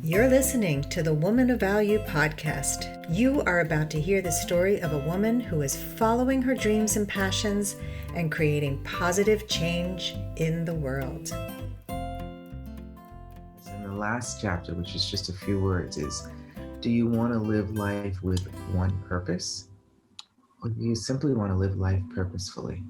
You're listening to the Woman of Value podcast. You are about to hear the story of a woman who is following her dreams and passions and creating positive change in the world. In the last chapter, which is just a few words, is do you want to live life with one purpose? Or do you simply want to live life purposefully?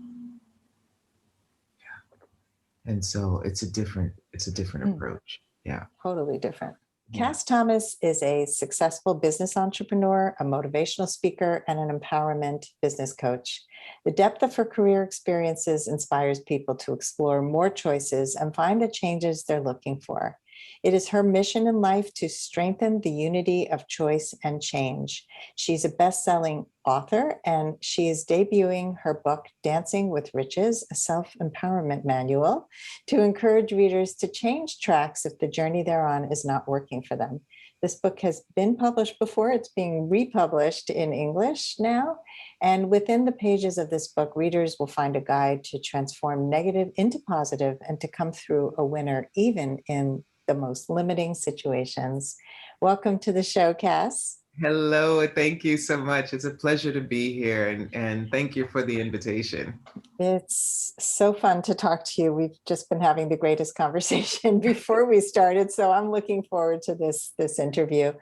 Yeah. And so it's a different approach. Yeah. Totally different. Yeah. Kass Thomas is a successful business entrepreneur, a motivational speaker, and an empowerment business coach. The depth of her career experiences inspires people to explore more choices and find the changes they're looking for. It is her mission in life to strengthen the unity of choice and change. She's a best-selling author, and she is debuting her book, Dancing with Riches, a self-empowerment manual to encourage readers to change tracks if the journey they're on is not working for them. This book has been published before. It's being republished in English now. And within the pages of this book, readers will find a guide to transform negative into positive and to come through a winner, even in the most limiting situations. Welcome to the show, Kass. Hello, thank you so much. It's a pleasure to be here, and thank you for the invitation. It's so fun to talk to you. We've just been having the greatest conversation before we started, so I'm looking forward to this interview.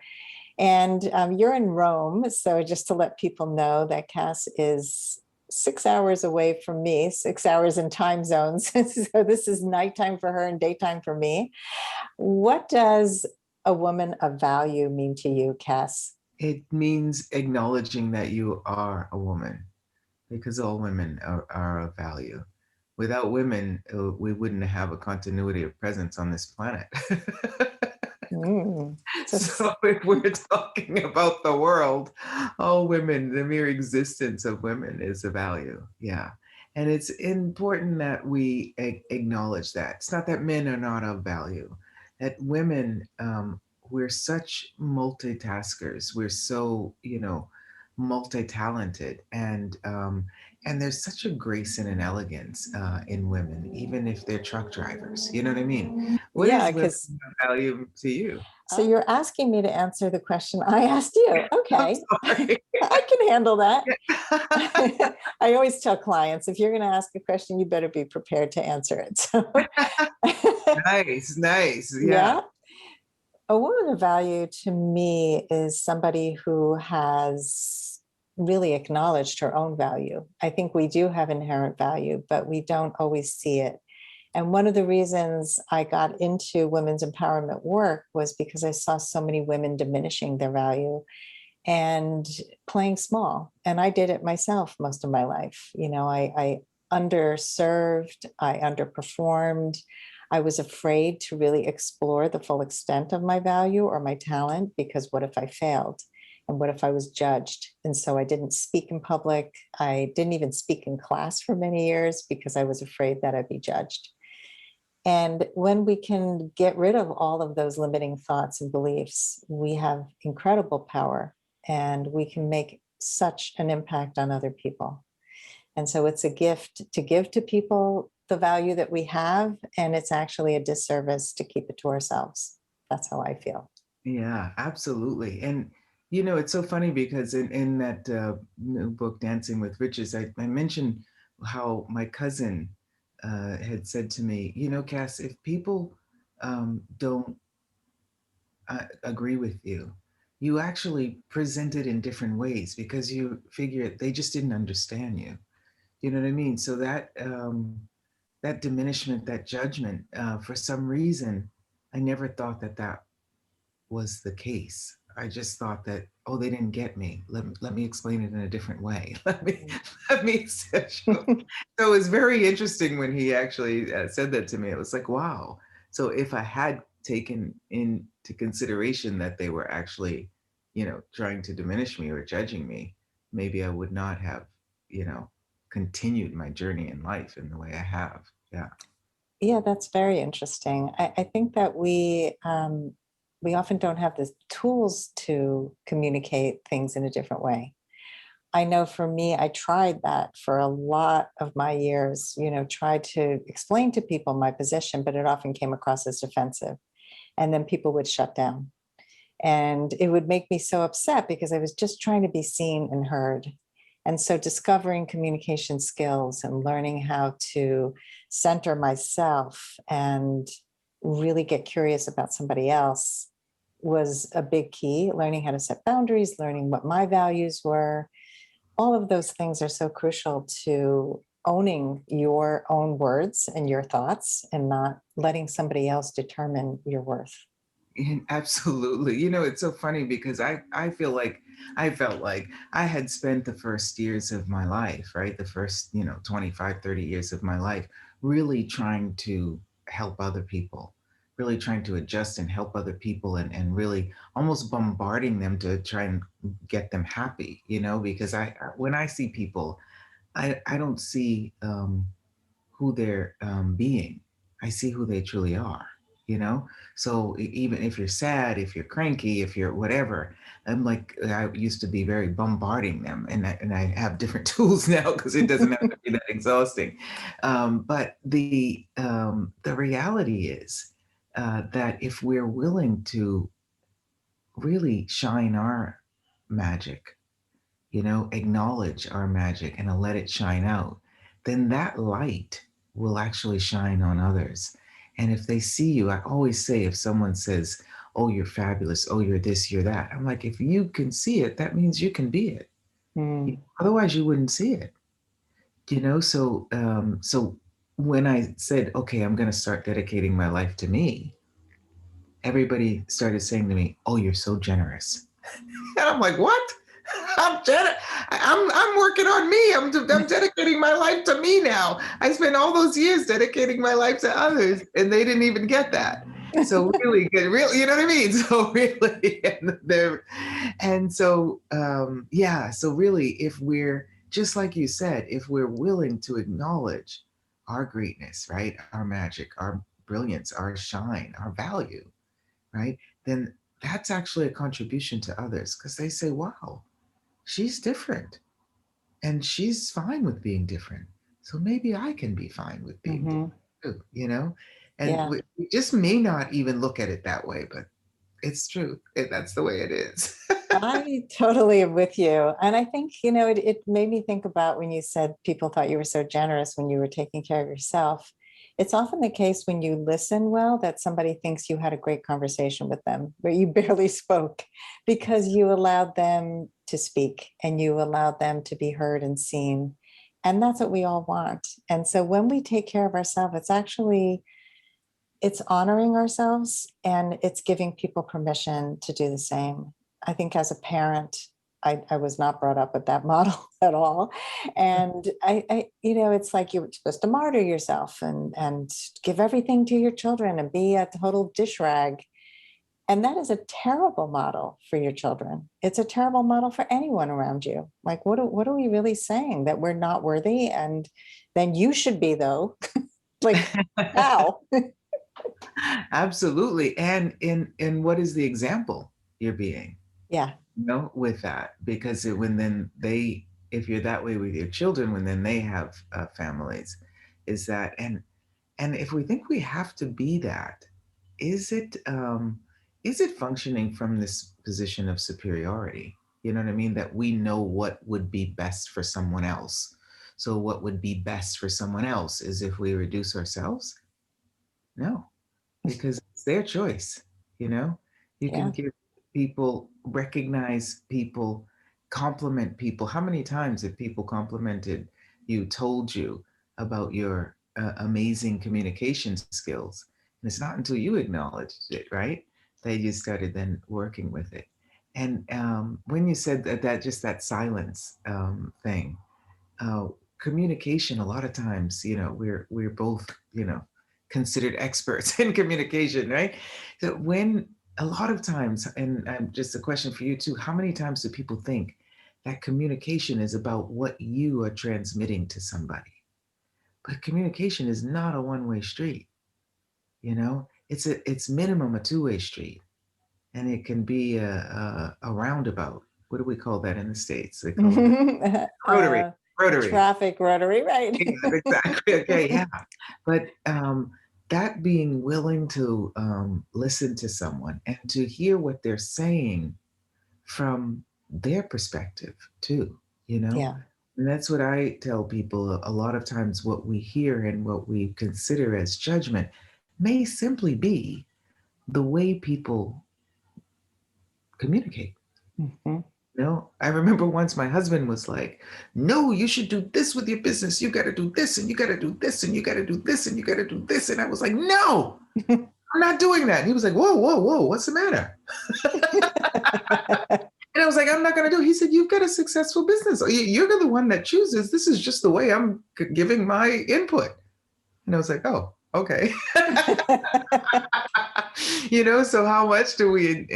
And you're in Rome, so just to let people know that Kass is 6 hours away from me, 6 hours in time zones. So this is nighttime for her and daytime for me. What does a woman of value mean to you, Kass? It means acknowledging that you are a woman, because all women are of value. Without women, we wouldn't have a continuity of presence on this planet. So if we're talking about the world, all women, the mere existence of women is a value. Yeah. And it's important that we acknowledge that. It's not that men are not of value, that women, we're such multitaskers. We're so, multi-talented, and there's such a grace and an elegance in women, even if they're truck drivers. You know what I mean? What is women of value to you? So you're asking me to answer the question I asked you. Okay, I can handle that. I always tell clients, if you're going to ask a question, you better be prepared to answer it. So. Nice. Yeah. A woman of value to me is somebody who has really acknowledged her own value. I think we do have inherent value, but we don't always see it. And one of the reasons I got into women's empowerment work was because I saw so many women diminishing their value and playing small. And I did it myself most of my life. I underserved, I underperformed. I was afraid to really explore the full extent of my value or my talent, because what if I failed? And what if I was judged? And so I didn't speak in public. I didn't even speak in class for many years because I was afraid that I'd be judged. And when we can get rid of all of those limiting thoughts and beliefs, we have incredible power and we can make such an impact on other people. And so it's a gift to give to people the value that we have, and it's actually a disservice to keep it to ourselves. That's how I feel. Yeah, absolutely. And it's so funny because in that new book, Dancing with Riches, I mentioned how my cousin had said to me, Kass, if people don't agree with you, you actually present it in different ways because you figure they just didn't understand you. You know what I mean? So that that diminishment, that judgment, for some reason, I never thought that was the case. I just thought that, they didn't get me. Let me explain it in a different way. Let me. So it was very interesting when he actually said that to me. It was like, wow. So if I had taken into consideration that they were actually, trying to diminish me or judging me, maybe I would not have, continued my journey in life in the way I have. Yeah. Yeah, that's very interesting. I think that we often don't have the tools to communicate things in a different way. I know for me, I tried that for a lot of my years, tried to explain to people my position, but it often came across as defensive. And then people would shut down. And it would make me so upset because I was just trying to be seen and heard. And so discovering communication skills and learning how to center myself and really get curious about somebody else was a big key. Learning how to set boundaries, learning what my values were. All of those things are so crucial to owning your own words and your thoughts and not letting somebody else determine your worth. Absolutely. It's so funny because I feel like I felt like I had spent the first years of my life, right? The first, 25, 30 years of my life, really trying to help other people, really trying to adjust and help other people and really almost bombarding them to try and get them happy, because when I see people, I don't see who they're being. I see who they truly are, you know? So even if you're sad, if you're cranky, if you're whatever, I'm like, I used to be very bombarding them, and I have different tools now because it doesn't have to be that exhausting. But the reality is that if we're willing to really shine our magic, acknowledge our magic and let it shine out, then that light will actually shine on others. And if they see you, I always say, if someone says, "Oh, you're fabulous. Oh, you're this, you're that," I'm like, if you can see it, that means you can be it. Mm. Otherwise, you wouldn't see it. So when I said, "Okay, I'm going to start dedicating my life to me," everybody started saying to me, "Oh, you're so generous." And I'm like, "What? I'm working on me. I'm dedicating my life to me now. I spent all those years dedicating my life to others, and they didn't even get that. So really good, really, you know what I mean? So really, yeah. So really, if we're just like you said, if we're willing to acknowledge our greatness, right, our magic, our brilliance, our shine, our value, right, then that's actually a contribution to others because they say, "Wow, she's different and she's fine with being different. So maybe I can be fine with being Mhm. different too." And Yeah. we just may not even look at it that way, but it's true. That's the way it is. I totally am with you. And I think, it made me think about when you said people thought you were so generous when you were taking care of yourself. It's often the case when you listen well that somebody thinks you had a great conversation with them, but you barely spoke because you allowed them to speak and you allowed them to be heard and seen. And that's what we all want. And so when we take care of ourselves, it's honoring ourselves and it's giving people permission to do the same. I think as a parent, I was not brought up with that model at all. And it's like you're supposed to martyr yourself and give everything to your children and be a total dish rag. And that is a terrible model for your children. It's a terrible model for anyone around you. Like, what are we really saying? That we're not worthy? And then you should be, though. Like, how? Absolutely. And in what is the example you're being? Yeah. With that, because when then if you're that way with your children, when then they have families, is that and if we think we have to be that, is it functioning from this position of superiority? You know what I mean? That we know what would be best for someone else. So what would be best for someone else is if we reduce ourselves? No, because it's their choice, you know? You can Yeah. give people, recognize people, compliment people. How many times have people complimented you, told you about your amazing communication skills? And it's not until you acknowledged it, right, that you started then working with it. And when you said that just that silence thing, uh, communication, a lot of times, we're both, considered experts in communication, right? So when a lot of times, and just a question for you too, how many times do people think that communication is about what you are transmitting to somebody? But communication is not a one-way street, it's minimum a two-way street, and it can be a roundabout. What do we call that in the States? They call it rotary. uh, Rotary. Traffic rotary, right? Yeah, exactly. Okay, yeah. But that being willing to listen to someone and to hear what they're saying from their perspective too, you know? Yeah. And that's what I tell people a lot of times. What we hear and what we consider as judgment may simply be the way people communicate. Mhm. You know, I remember once my husband was like, "No, you should do this with your business. You got to do this, and you got to do this, and you got to do this, and you got to do this." And I was like, "No, I'm not doing that." And he was like, "Whoa, whoa, whoa, what's the matter?" And I was like, "I'm not going to do it." He said, "You've got a successful business. You're the one that chooses. This is just the way I'm giving my input." And I was like, "Oh, okay." You know, so how much do we,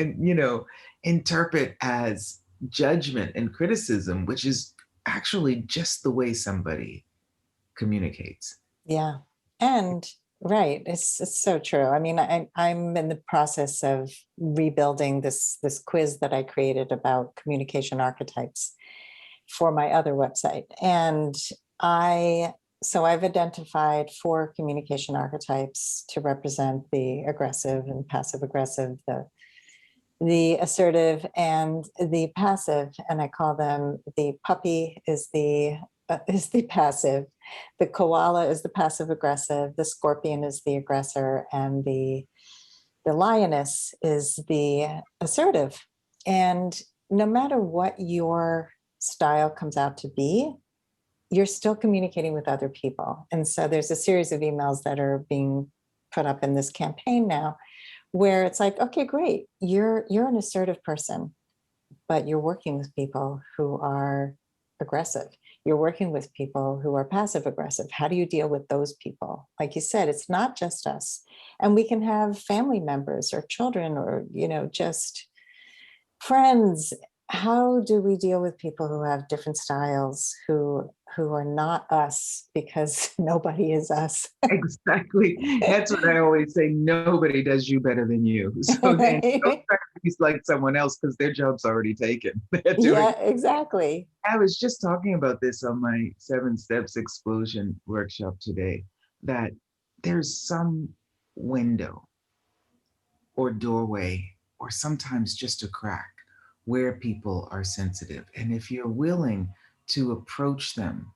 interpret as judgment and criticism, which is actually just the way somebody communicates? Yeah. And right. It's so true. I mean, I'm in the process of rebuilding this quiz that I created about communication archetypes for my other website. And I so I've identified 4 communication archetypes to represent the aggressive and passive aggressive, the assertive and the passive, and I call them the puppy is the passive, the koala is the passive aggressive, the scorpion is the aggressor, and the lioness is the assertive. And no matter what your style comes out to be, you're still communicating with other people. And so there's a series of emails that are being put up in this campaign now where it's like, okay, great, you're an assertive person, but you're working with people who are aggressive. You're working with people who are passive aggressive. How do you deal with those people? Like you said, it's not just us. And we can have family members or children or, just friends. How do we deal with people who have different styles, who are not us, because nobody is us? Exactly. That's what I always say. Nobody does you better than you. So then don't Right? try to be like someone else because their job's already taken. They're doing. Yeah, exactly. I was just talking about this on my 7 Steps Explosion workshop today, that there's some window or doorway, or sometimes just a crack where people are sensitive. And if you're willing to approach them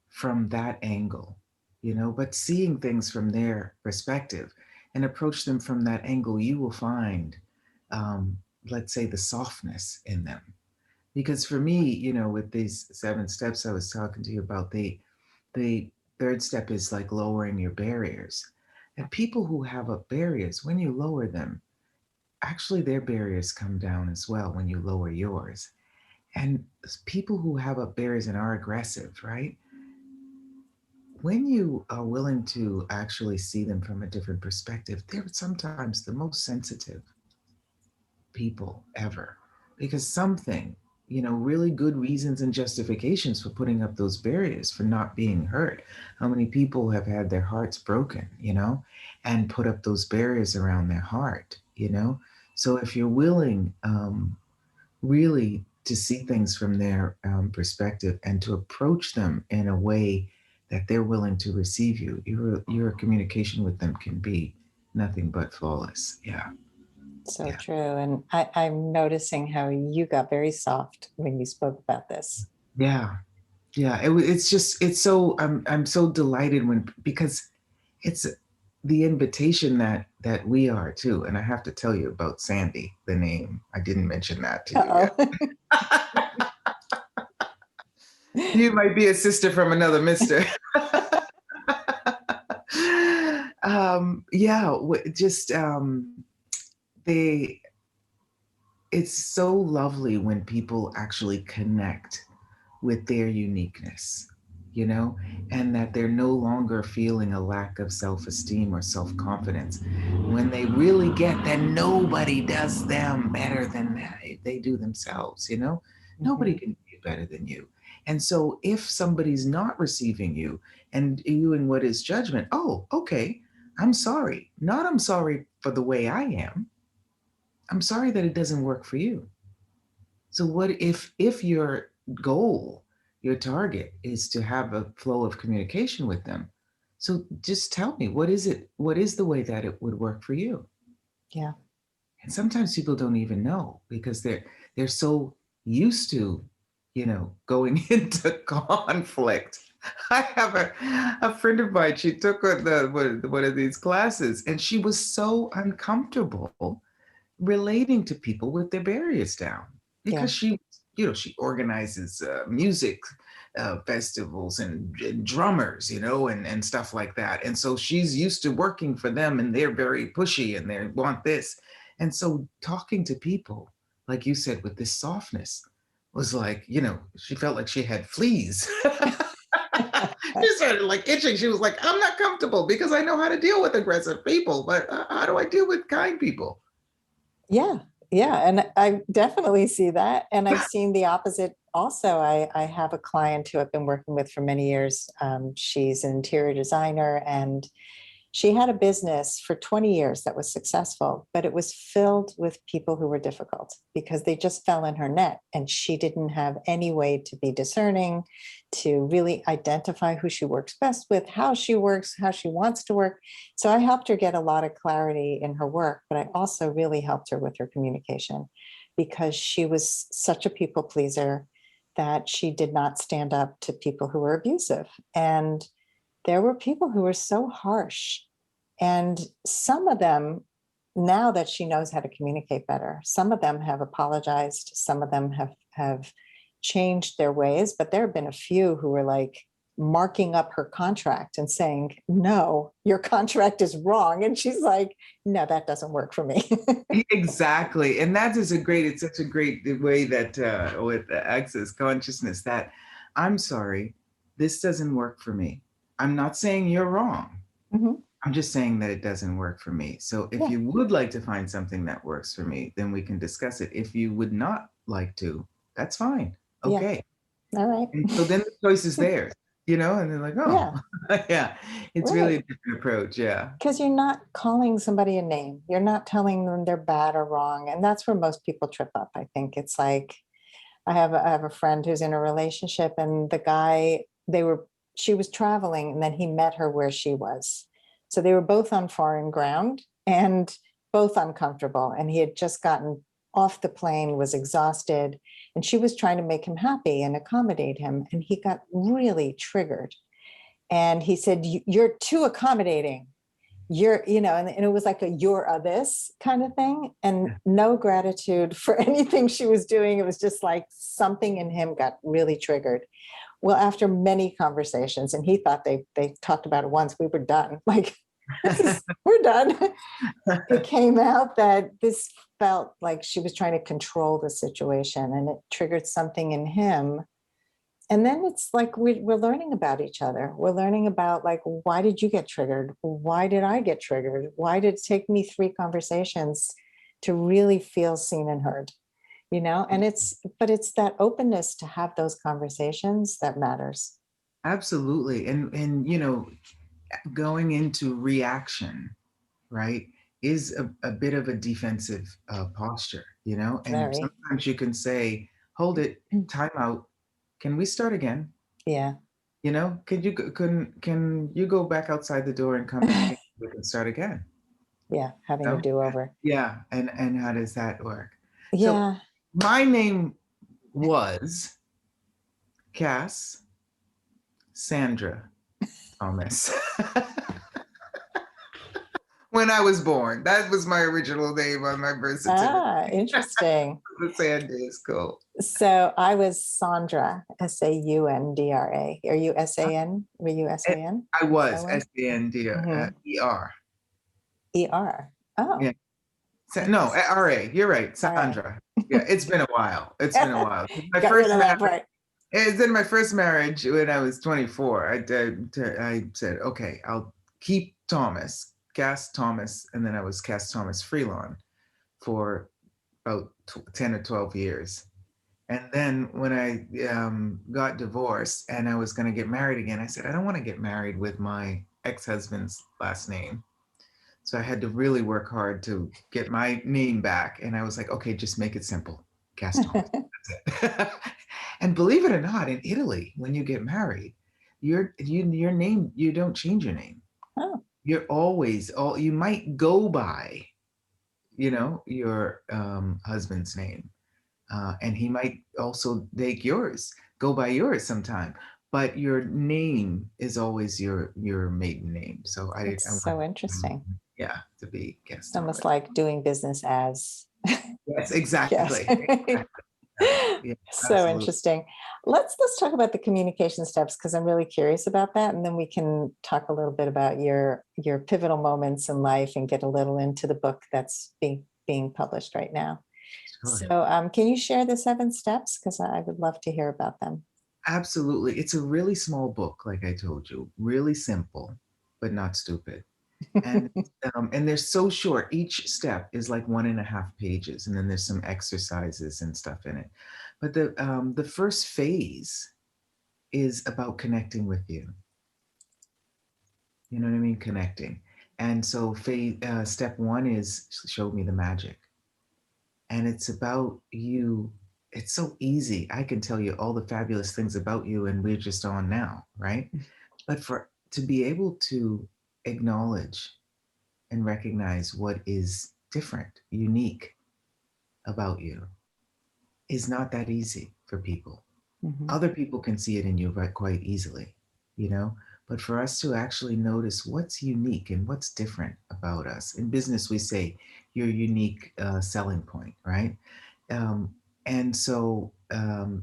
from that angle, but seeing things from their perspective and approach them from that angle, you will find, let's say, the softness in them. Because for me, with these 7 steps I was talking to you about, the third step is like lowering your barriers. And people who have up barriers, when you lower them, actually their barriers come down as well when you lower yours. And people who have up barriers and are aggressive, right? When you are willing to actually see them from a different perspective, they're sometimes the most sensitive people ever, because something, really good reasons and justifications for putting up those barriers, for not being hurt. How many people have had their hearts broken, and put up those barriers around their heart? So if you're willing, really to see things from their perspective and to approach them in a way that they're willing to receive you, your communication with them can be nothing but flawless. Yeah. So Yeah. true. And I'm noticing how you got very soft when you spoke about this. Yeah. Yeah. It's just, it's so, I'm so delighted because it's the invitation that we are too. And I have to tell you about Sandy, the name. I didn't mention that to you Uh-oh. yet. You might be a sister from another mister. Yeah, just they it's so lovely when people actually connect with their uniqueness, and that they're no longer feeling a lack of self-esteem or self-confidence when they really get that nobody does them better than they do themselves. Nobody Mhm. can do it better than you. And so if somebody's not receiving you and doing what is judgment, oh, okay, I'm sorry. Not I'm sorry for the way I am. I'm sorry that it doesn't work for you. So what if your goal, your target is to have a flow of communication with them, So just tell me, what is it? What is the way that it would work for you? Yeah. And sometimes people don't even know because they're so used to, going into conflict. I have a friend of mine, she took one of these classes and she was so uncomfortable relating to people with their barriers down Yeah. because she organizes music festivals and drummers, and stuff like that. And so she's used to working for them and they're very pushy and they want this. And so talking to people, like you said, with this softness was like, she felt like she had fleas. She started like itching. She was like, I'm not comfortable because I know how to deal with aggressive people, but how do I deal with kind people? Yeah, yeah, and I definitely see that. And I've seen the opposite also. I have a client who I've been working with for many years. She's an interior designer, and she had a business for 20 years that was successful, but it was filled with people who were difficult because they just fell in her net, and she didn't have any way to be discerning, to really identify who she works best with, how she works, how she wants to work. So I helped her get a lot of clarity in her work, but I also really helped her with her communication because she was such a people pleaser that she did not stand up to people who were abusive. And there were people who were so harsh. And some of them, now that she knows how to communicate better, some of them have apologized, some of them have changed their ways, but there have been a few who were like marking up her contract and saying, no, your contract is wrong. And she's like, no, that doesn't work for me. Exactly. And it's such a great way that with the access consciousness that I'm sorry, this doesn't work for me. I'm not saying you're wrong. Mhm. I'm just saying that it doesn't work for me. So if Yeah. you would like to find something that works for me, then we can discuss it. If you would not like to, that's fine. Yeah. Okay. All right. And so then the choice is theirs, and they're like, oh, Yeah. yeah, it's really Right. a different approach. Yeah. Because you're not calling somebody a name. You're not telling them they're bad or wrong. And that's where most people trip up. I think it's like I have a friend who's in a relationship, and the guy, she was traveling, and then he met her where she was. So they were both on foreign ground and both uncomfortable. And he had just gotten off the plane, was exhausted, and she was trying to make him happy and accommodate him. And he got really triggered. And he said, You're too accommodating. And it was like you're a this kind of thing, and no gratitude for anything she was doing. It was just like something in him got really triggered. Well, after many conversations, and he thought they talked about it once, we were done. Like, we're done. It came out that this felt like she was trying to control the situation, and it triggered something in him. And then it's like we're learning about each other. We're learning about, like, why did you get triggered? Why did I get triggered? Why did it take me 3 conversations to really feel seen and heard? And it's that openness to have those conversations that matters. Absolutely. And going into reaction, right, is a bit of a defensive posture, and Very. sometimes you can say, hold it, time out. Can we start again? Yeah. Can you go back outside the door and come back in? We can start again. Yeah. Having a No? do-over. Yeah. And how does that work? So Yeah. my name was Kass Sandra Thomas. When I was born, that was my original name on my birth certificate. Interesting. The Sandra is cool. So I was Sandra, Saundra. Are you San? Were you San? I was Someone? Sandra, ER. ER. Yeah. Oh, No, RA. You're right, all right. Sandra. Yeah, it's been a while. It's been a while. My Got first rid of that marriage. part. It's in my first marriage when I was 24. I said, okay, I'll keep Thomas, Kass Thomas, and then I was Kass Thomas Freelon for about 10 or 12 years. And then when I got divorced and I was going to get married again, I said, I don't want to get married with my ex-husband's last name. So I had to really work hard to get my name back. And I was like, okay, just make it simple. Kass Thomas. That's it. And believe it or not, in Italy, when you get married, your name, you don't change your name. Oh, You're always, all you might go by, your husband's name, and he might also take yours, go by yours sometime. But your name is always your maiden name. So it's I want, so interesting. yeah, to be Kass It's almost Thomas. like doing business as. Yes, Yes. exactly. Exactly. Yeah, So absolutely. interesting. Let's talk about the communication steps because I'm really curious about that, and then we can talk a little bit about your pivotal moments in life and get a little into the book that's being published right now. Sure. So, can you share the 7 steps? Because I would love to hear about them. Absolutely. It's a really small book, like I told you, really simple, but not stupid. And and they're so short. Each step is like 1.5 pages, and then there's some exercises and stuff in it. But the first phase is about connecting with you. You know what I mean? Connecting. And so step one is show me the magic. And it's about you. It's so easy. I can tell you all the fabulous things about you, and we're just on now, right? But for to be able to acknowledge and recognize what is different, unique about you is not that easy for people. Mhm. Other people can see it in you quite easily, you know. But for us to actually notice what's unique and what's different about us, in business we say your unique selling point, right? Um, and so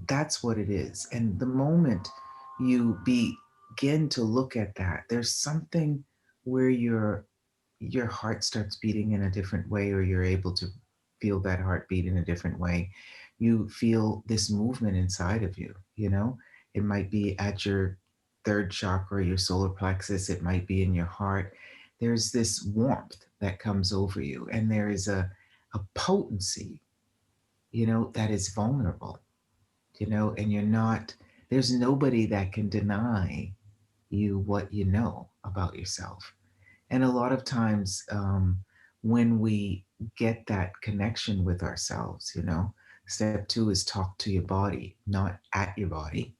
that's what it is. And the moment you begin to look at that, there's something where your heart starts beating in a different way, or you're able to feel that heartbeat in a different way. You feel this movement inside of you, it might be at your third chakra, your solar plexus, it might be in your heart. There's this warmth that comes over you, and there is a potency, that is vulnerable, and you're not, there's nobody that can deny you what you know about yourself. And a lot of times, when we get that connection with ourselves, step two is talk to your body, not at your body,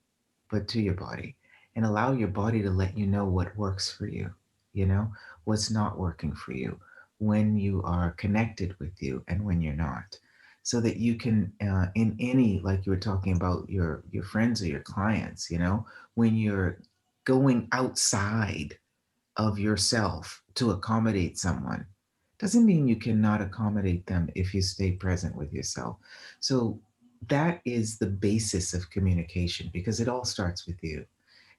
but to your body, and allow your body to let you know what works for you, what's not working for you, when you are connected with you and when you're not. So that you can, in any, like you were talking about your friends or your clients, when you're going outside of yourself to accommodate someone doesn't mean you cannot accommodate them if you stay present with yourself. So that is the basis of communication, because it all starts with you.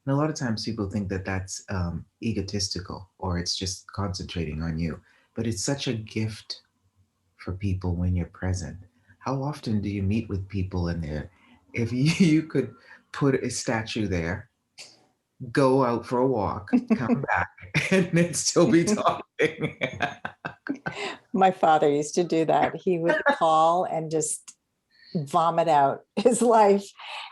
And a lot of times people think that that's egotistical, or it's just concentrating on you. But it's such a gift for people when you're present. How often do you meet with people in there? If you could put a statue there, go out for a walk, come back, and then still be talking. My father used to do that. He would call and just vomit out his life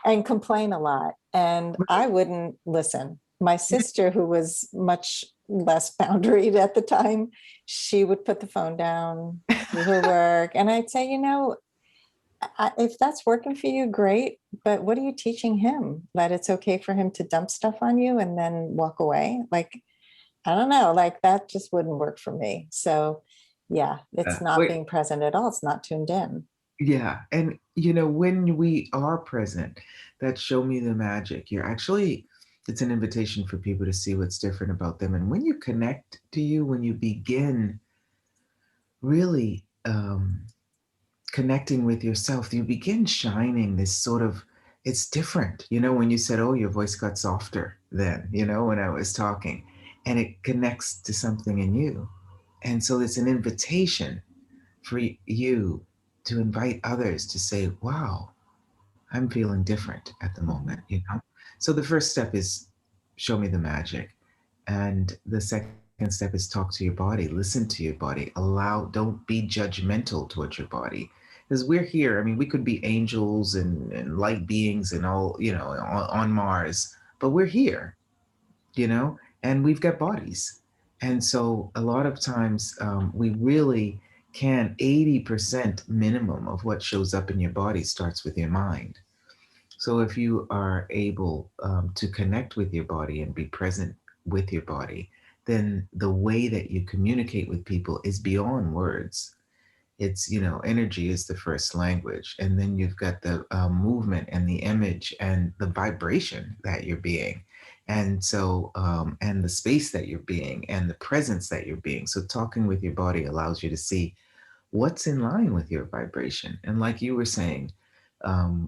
and complain a lot. And I wouldn't listen. My sister, who was much less boundaried at the time, she would put the phone down, do her work. And I'd say, if that's working for you, great. But what are you teaching him? That it's okay for him to dump stuff on you and then walk away? Like, I don't know, like that just wouldn't work for me. So, yeah, it's not Wait, being present at all. It's not tuned in. yeah. And, when we are present, that show me the magic. You're actually, it's an invitation for people to see what's different about them. And when you connect to you, when you begin really connecting with yourself, you begin shining this sort of, it's different. When you said, oh, your voice got softer then, when I was talking, and it connects to something in you. And so it's an invitation for you to invite others to say, wow, I'm feeling different at the moment. So the first step is show me the magic. And the second step is talk to your body, listen to your body, don't be judgmental towards your body. Because we're here. I mean, we could be angels and light beings and all, on Mars, but we're here, and we've got bodies. And so a lot of times we really can, 80% minimum of what shows up in your body starts with your mind. So if you are able to connect with your body and be present with your body, then the way that you communicate with people is beyond words. It's, energy is the first language, and then you've got the movement and the image and the vibration that you're being, and so and the space that you're being and the presence that you're being. So talking with your body allows you to see what's in line with your vibration. And like you were saying,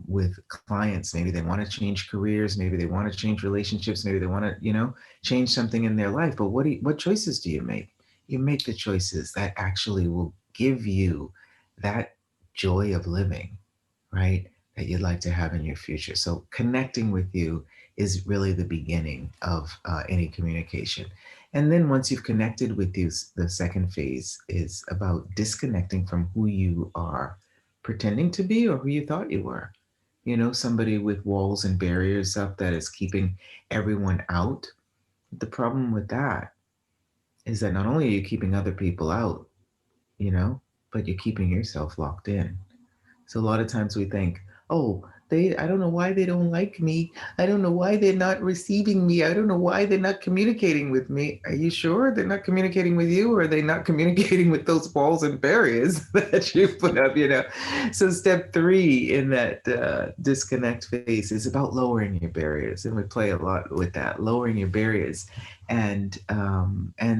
with clients, maybe they want to change careers, maybe they want to change relationships, maybe they want to, change something in their life. But what choices do you make? You make the choices that actually will give you that joy of living, right? That you'd like to have in your future. So connecting with you is really the beginning of any communication. And then once you've connected with you, the second phase is about disconnecting from who you are pretending to be or who you thought you were. Somebody with walls and barriers up that is keeping everyone out. The problem with that is that not only are you keeping other people out, you know, but you're keeping yourself locked in. So a lot of times we think, oh, I don't know why they don't like me. I don't know why they're not receiving me. I don't know why they're not communicating with me. Are you sure they're not communicating with you, or are they not communicating with those walls and barriers that you put up? So step 3 in that disconnect phase is about lowering your barriers. And we play a lot with that, lowering your barriers. And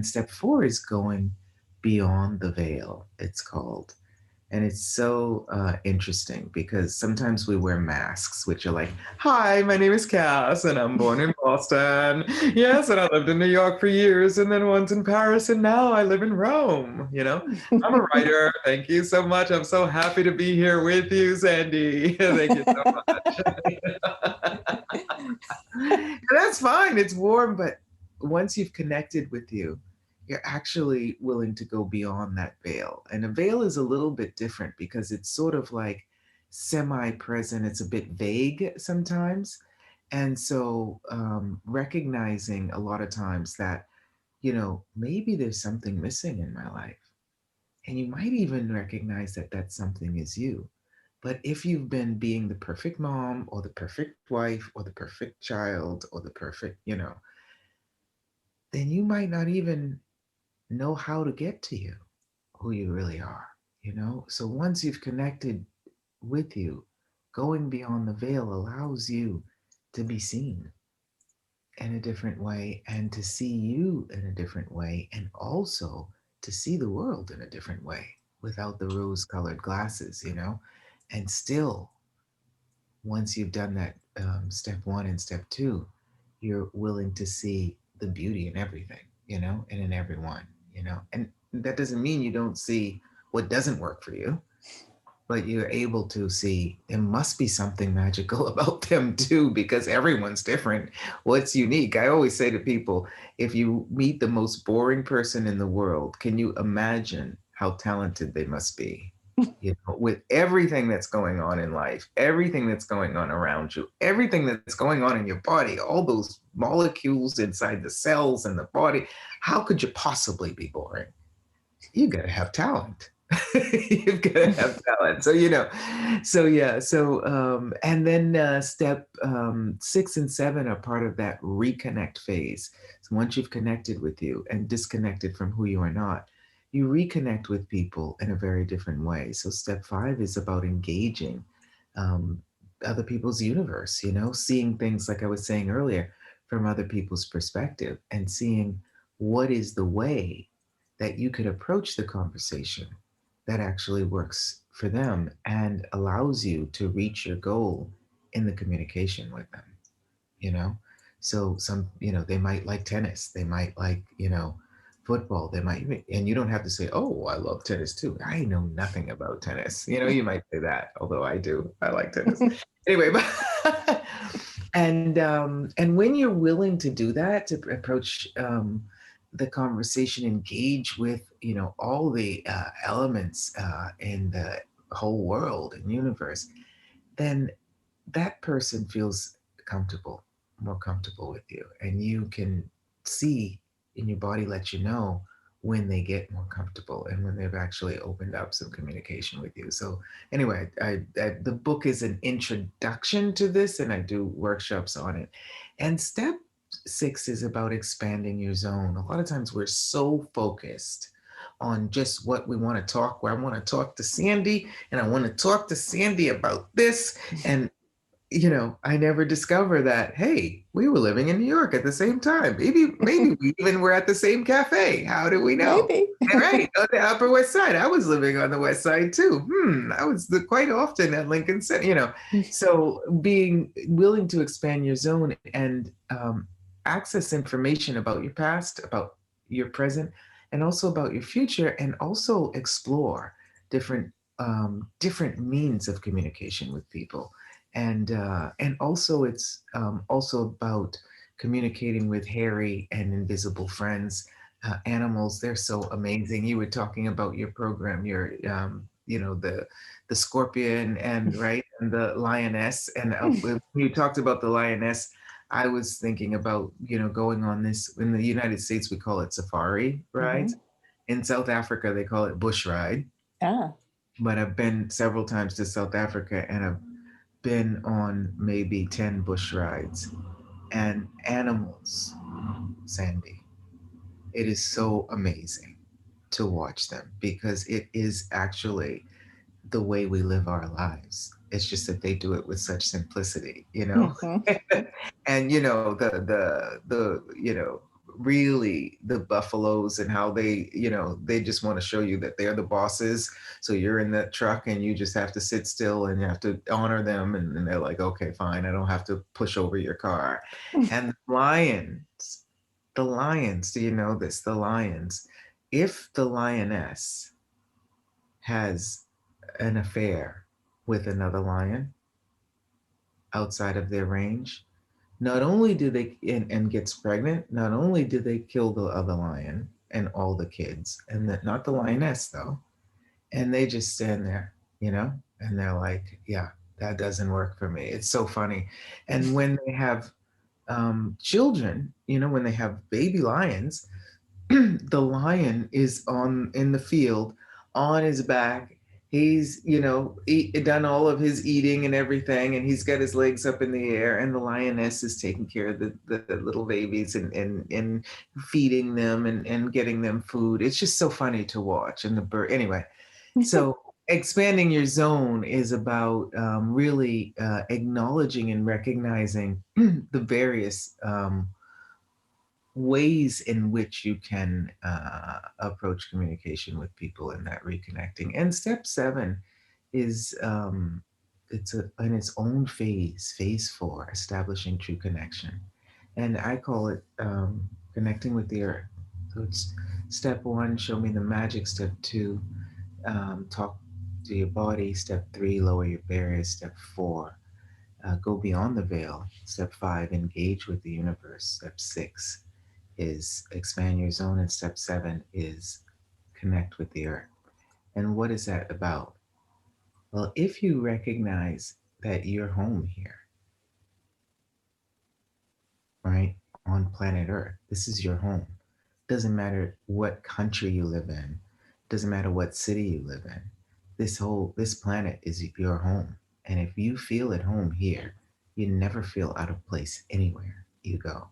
step 4 is going beyond the veil, it's called. And it's so interesting because sometimes we wear masks, which are like, hi, my name is Kass, and I'm born in Boston. Yes, and I lived in New York for years, and then once in Paris, and now I live in Rome. I'm a writer. Thank you so much. I'm so happy to be here with you, Sandy. Thank you so much. That's fine. It's warm, but once you've connected with you, you're actually willing to go beyond that veil. And a veil is a little bit different because it's sort of like semi-present. It's a bit vague sometimes. And so recognizing a lot of times that, maybe there's something missing in my life. And you might even recognize that that something is you. But if you've been being the perfect mom or the perfect wife or the perfect child or the perfect, then you might not even know how to get to you, who you really are. So once you've connected with you, going beyond the veil allows you to be seen in a different way and to see you in a different way and also to see the world in a different way without the rose colored glasses. And still, once you've done that step 1 and step 2, you're willing to see the beauty in everything, and in everyone. And that doesn't mean you don't see what doesn't work for you, but you're able to see there must be something magical about them too, because everyone's different. What's unique? I always say to people, if you meet the most boring person in the world, can you imagine how talented they must be? With everything that's going on in life, everything that's going on around you, everything that's going on in your body, all those molecules inside the cells and the body, how could you possibly be boring? You got to have talent. You've got to have talent. So yeah. And then step 6 and 7 are part of that reconnect phase. So once you've connected with you and disconnected from who you are not, you reconnect with people in a very different way. So step 5 is about engaging um, other people's universe, seeing things like I was saying earlier from other people's perspective and seeing what is the way that you could approach the conversation that actually works for them and allows you to reach your goal in the communication with them. So they might like tennis, they might like football, they might, and you don't have to say, oh, I love tennis too. I know nothing about tennis. You might say that, although I do. I like tennis. Anyway, but and when you're willing to do that, to approach the conversation, engage with all the elements in the whole world and universe, then that person feels comfortable, more comfortable with you, and you can see in your body let you know when they get more comfortable and when they've actually opened up some communication with you. So anyway, the book is an introduction to this, and I do workshops on it. And step 6 is about expanding your zone. A lot of times we're so focused on just what we want to talk, where I want to talk to Sandy and I want to talk to Sandy about this. And I never discover that, hey, we were living in New York at the same time. Maybe we even were at the same cafe. How do we know? Maybe. Right, on the Upper West Side. I was living on the West Side too. I was quite often at Lincoln Center. So being willing to expand your zone and access information about your past, about your present, and also about your future, and also explore different means of communication with people. And also it's also about communicating with hairy and invisible friends, animals. They're so amazing. You were talking about your program, your the scorpion and right and the lioness, and when you talked about the lioness, I was thinking about going on this. In the United States we call it safari ride. In South Africa they call it bush ride. Ah. But I've been several times to South Africa, and I've been on maybe 10 bush rides. And animals, Sandy, it is so amazing to watch them, because it is actually the way we live our lives. It's just that they do it with such simplicity, and the really the buffaloes, and how they just want to show you that they're the bosses. So you're in the truck and you just have to sit still and you have to honor them, and they're like, okay, fine, I don't have to push over your car. And the lions, do you know this? The lions, if the lioness has an affair with another lion outside of their range, not only do they and gets pregnant, not only do they kill the other lion and all the kids, and not the lioness though, and they just stand there, and they're like, yeah, that doesn't work for me. It's so funny. And when they have children, when they have baby lions, the lion is in the field on his back. He's done all of his eating and everything, and he's got his legs up in the air, and the lioness is taking care of the little babies and feeding them and getting them food. It's just so funny to watch. And the bird, anyway. So expanding your zone is about really acknowledging and recognizing the various ways in which you can approach communication with people and that reconnecting. And step 7 is it's in its own phase 4, establishing true connection. And I call it connecting with the earth. So it's step 1, show me the magic. Step 2, talk to your body. Step 3, lower your barriers. Step 4, go beyond the veil. Step 5, engage with the universe. Step 6 is expand your zone, and step 7 is connect with the earth. And what is that about? Well, if you recognize that you're home here, right, on planet Earth, this is your home. Doesn't matter what country you live in, doesn't matter what city you live in. This planet is your home. And if you feel at home here, you never feel out of place anywhere you go.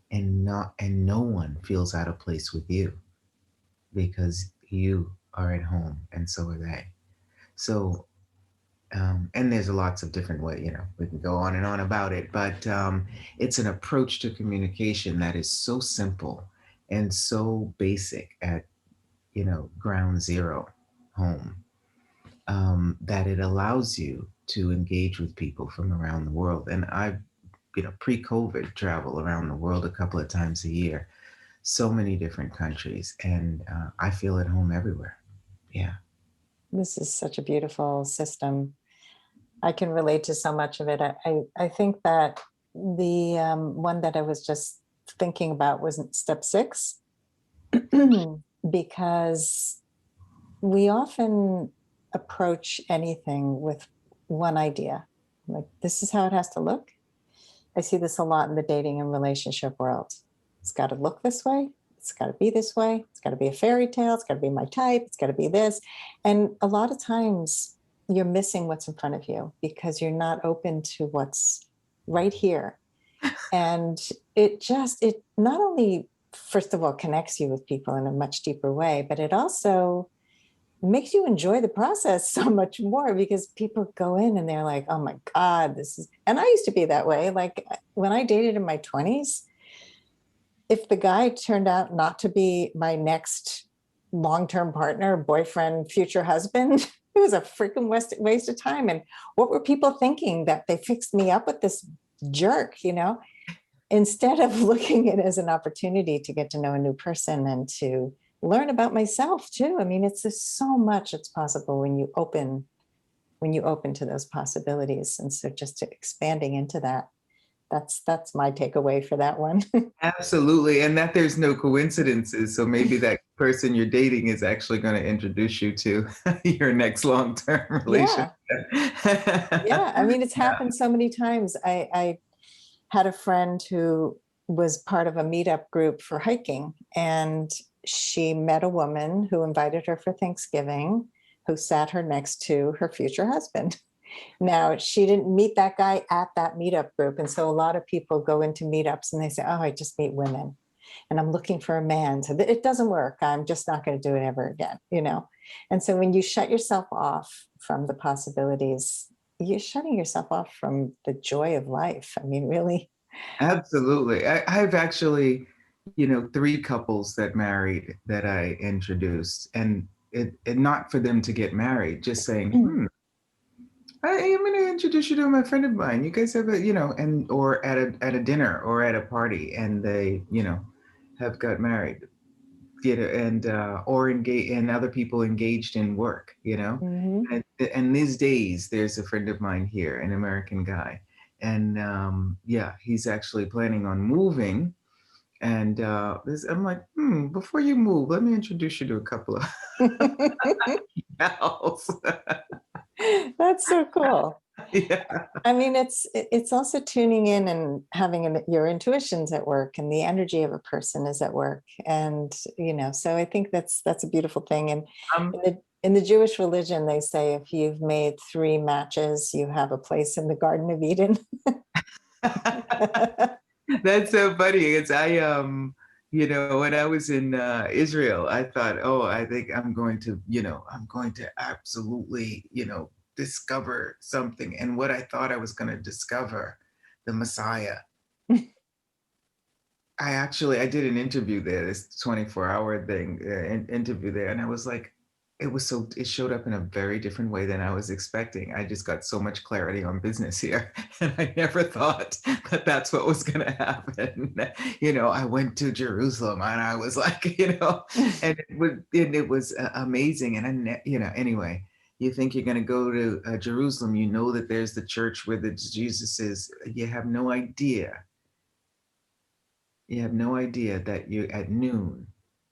And no one feels out of place with you, because you are at home and so are they. So and there's lots of different ways, we can go on and on about it, but it's an approach to communication that is so simple and so basic at ground zero, home, that it allows you to engage with people from around the world. And I've pre-COVID travel around the world a couple of times a year, so many different countries, and I feel at home everywhere. Yeah. This is such a beautiful system. I can relate to so much of it. I think that the one that I was just thinking about was step 6, because we often approach anything with one idea, like, this is how it has to look. I see this a lot in the dating and relationship world. It's got to look this way. It's got to be this way. It's got to be a fairy tale. It's got to be my type. It's got to be this. And a lot of times you're missing what's in front of you because you're not open to what's right here. And it not only, first of all, connects you with people in a much deeper way, but it also makes you enjoy the process so much more because people go in and they're like, oh my God, this is, and I used to be that way. Like when I dated in my 20s, if the guy turned out not to be my next long-term partner, boyfriend, future husband, it was a freaking waste of time. And what were people thinking, that they fixed me up with this jerk, instead of looking at it as an opportunity to get to know a new person and to learn about myself too. I mean, it's just so much that's possible when you open to those possibilities. And so just expanding into that, that's my takeaway for that one. Absolutely. And that there's no coincidences. So maybe that person you're dating is actually going to introduce you to your next long-term relationship. Yeah. I mean, it's happened so many times. I had a friend who was part of a meetup group for hiking, and she met a woman who invited her for Thanksgiving, who sat her next to her future husband. Now, she didn't meet that guy at that meetup group. And so a lot of people go into meetups and they say, oh, I just meet women and I'm looking for a man. So it doesn't work. I'm just not going to do it ever again, And so when you shut yourself off from the possibilities, you're shutting yourself off from the joy of life. I mean, really. Absolutely. I've actually, 3 couples that married that I introduced, and not for them to get married, just saying, I'm going to introduce you to my friend of mine. You guys have and or at a dinner or at a party, and they, have got married, and or engage, and other people engaged in work, And these days, there's a friend of mine here, an American guy, and he's actually planning on moving. And I'm like, before you move, let me introduce you to a couple of gals. That's so cool. Yeah. I mean, it's also tuning in and having your intuitions at work, and the energy of a person is at work. And, so I think that's a beautiful thing. And Um, in the Jewish religion, they say if you've made 3 matches, you have a place in the Garden of Eden. That's so funny. When I was in Israel, I thought, oh, I think I'm going to absolutely, discover something. And what I thought I was going to discover, the Messiah. I did an interview there, this 24-hour thing, interview there. And I was like, it showed up in a very different way than I was expecting. I just got so much clarity on business here. And I never thought that that's what was going to happen. I went to Jerusalem and I was like, and it was amazing. And anyway, you think you're going to go to Jerusalem, that there's the church where Jesus is. You have no idea. You have no idea that at noon,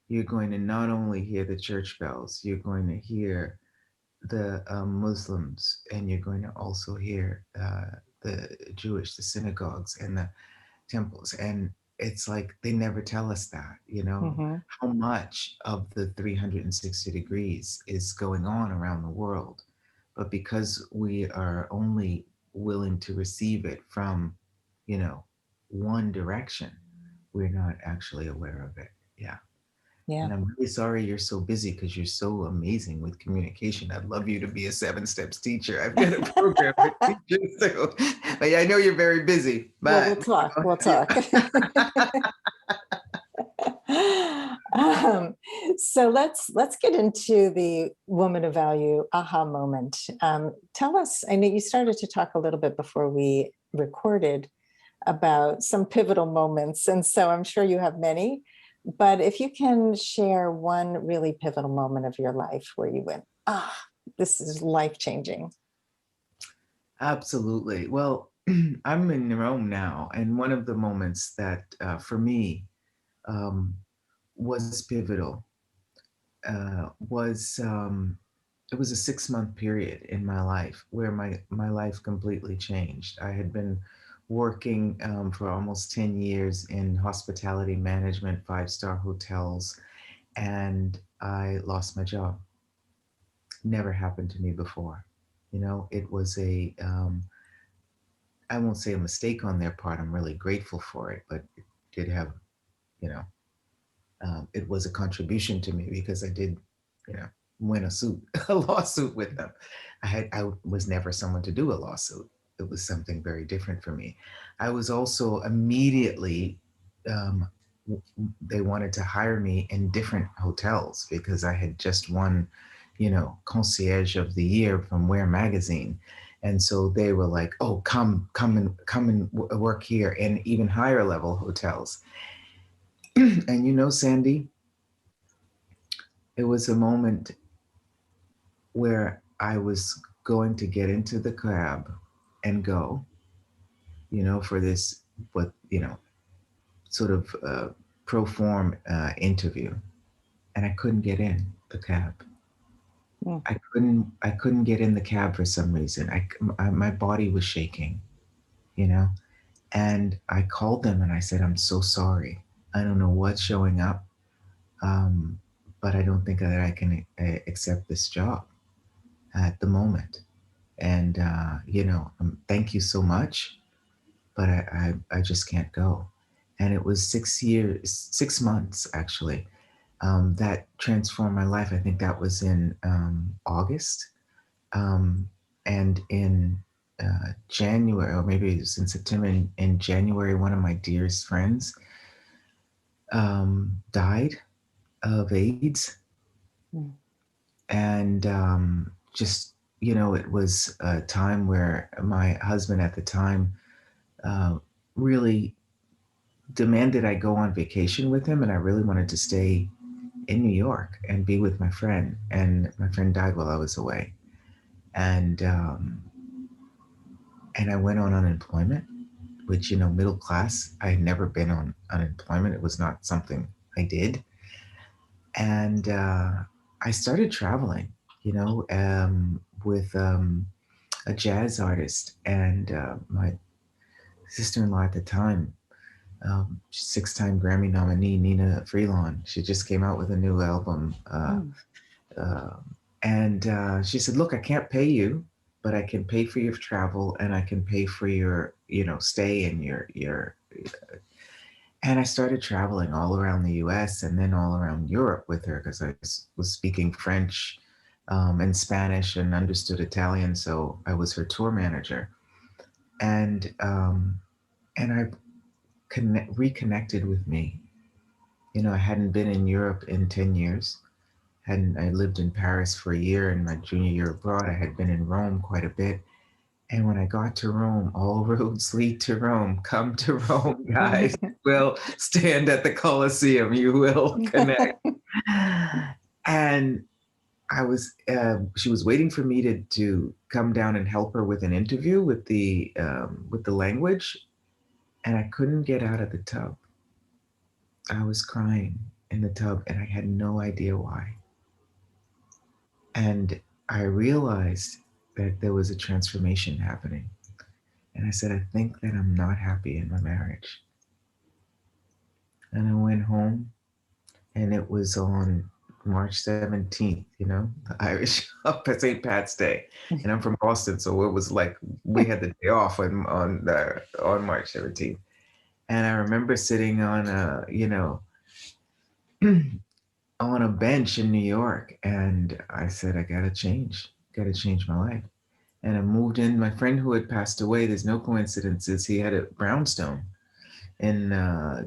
you're going to not only hear the church bells, you're going to hear the Muslims, and you're going to also hear the Jewish, the synagogues and the temples. And it's like they never tell us that, how much of the 360 degrees is going on around the world. But because we are only willing to receive it from, one direction, we're not actually aware of it. Yeah. Yeah. And I'm really sorry you're so busy because you're so amazing with communication. I'd love you to be a 7 Steps teacher. I've got a program for teachers too. But I know you're very busy. But We'll talk. So let's get into the woman of value aha moment. Tell us, I know you started to talk a little bit before we recorded about some pivotal moments. And so I'm sure you have many, but if you can share one really pivotal moment of your life where you went, this is life-changing. Absolutely. Well, I'm in Rome now. And one of the moments that for me was pivotal was it was a 6-month period in my life where my life completely changed. I had been working for almost 10 years in hospitality management, five-star hotels, and I lost my job. Never happened to me before. You know, it was I won't say a mistake on their part. I'm really grateful for it, but it did have, you know, it was a contribution to me because I did, you know, win a lawsuit with them. I was never someone to do a lawsuit. It was something very different for me. I was also immediately, um, they wanted to hire me in different hotels because I had just won, you know, concierge of the year from Where magazine. And so they were like, "Oh, come and work here in even higher level hotels." And you know, Sandy, it was a moment where I was going to get into the cab and go, you know, for this, what, you know, sort of pro form interview. And I couldn't get in the cab. Mm. I couldn't get in the cab for some reason. My body was shaking, you know, and I called them and I said, "I'm so sorry. I don't know what's showing up, um, but I don't think that I can accept this job at the moment. And you know, thank you so much, but I just can't go." And it was 6 months actually, that transformed my life. I think that was in August, um, and in January, or maybe it was in September. In January, one of my dearest friends died of AIDS, Mm. and just, you know, it was a time where my husband at the time uh, really demanded I go on vacation with him, and I really wanted to stay in New York and be with my friend. And my friend died while I was away, and I went on unemployment, which, you know, middle class. I had never been on unemployment. It was not something I did, and I started traveling, you know, with a jazz artist, and my sister-in-law at the time, six-time Grammy nominee Nina Freelon. She just came out with a new album, Mm. uh, and she said, "Look, I can't pay you, but I can pay for your travel, and I can pay for your, you know, stay and your." And I started traveling all around the U.S. and then all around Europe with her because I was speaking French and Spanish and understood Italian, so I was her tour manager. And I reconnected with me. You know, I hadn't been in Europe in 10 years. Hadn't I lived in Paris for a year in my junior year abroad. I had been in Rome quite a bit. And when I got to Rome, all roads lead to Rome. Come to Rome, guys. Will stand at the Colosseum. You will connect. And she was waiting for me to come down and help her with an interview with the language, and I couldn't get out of the tub. I was crying in the tub, and I had no idea why. And I realized that there was a transformation happening. And I said, "I think that I'm not happy in my marriage." And I went home, and it was on March 17th, you know, the Irish up at St. Pat's Day. And I'm from Boston, so it was like we had the day off on March 17th. And I remember sitting on you know, on a bench in New York, and I said, "I gotta change my life." And I moved in. My friend who had passed away, there's no coincidences. He had a brownstone in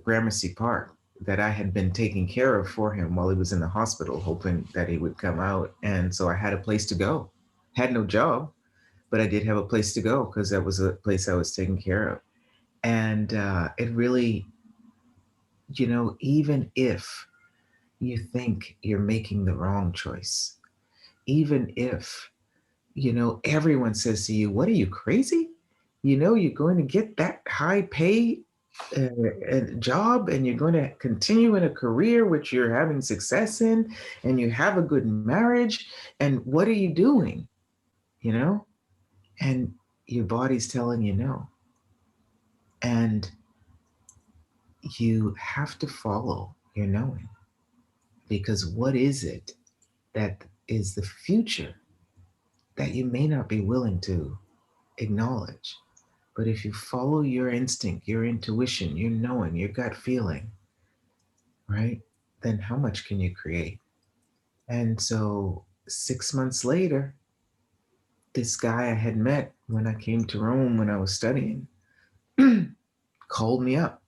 Gramercy Park that I had been taking care of for him while he was in the hospital, hoping that he would come out. And so I had a place to go. Had no job, but I did have a place to go because that was a place I was taking care of. And it really, you know, even if you think you're making the wrong choice, even if, you know, everyone says to you, "What, are you crazy? You know, you're going to get that high pay job, and you're going to continue in a career which you're having success in, and you have a good marriage, and what are you doing?" You know, and your body's telling you no. And you have to follow your knowing, because what is it that is the future that you may not be willing to acknowledge? But if you follow your instinct, your intuition, your knowing, your gut feeling, right, then how much can you create? And so 6 months later, this guy I had met when I came to Rome when I was studying called me up.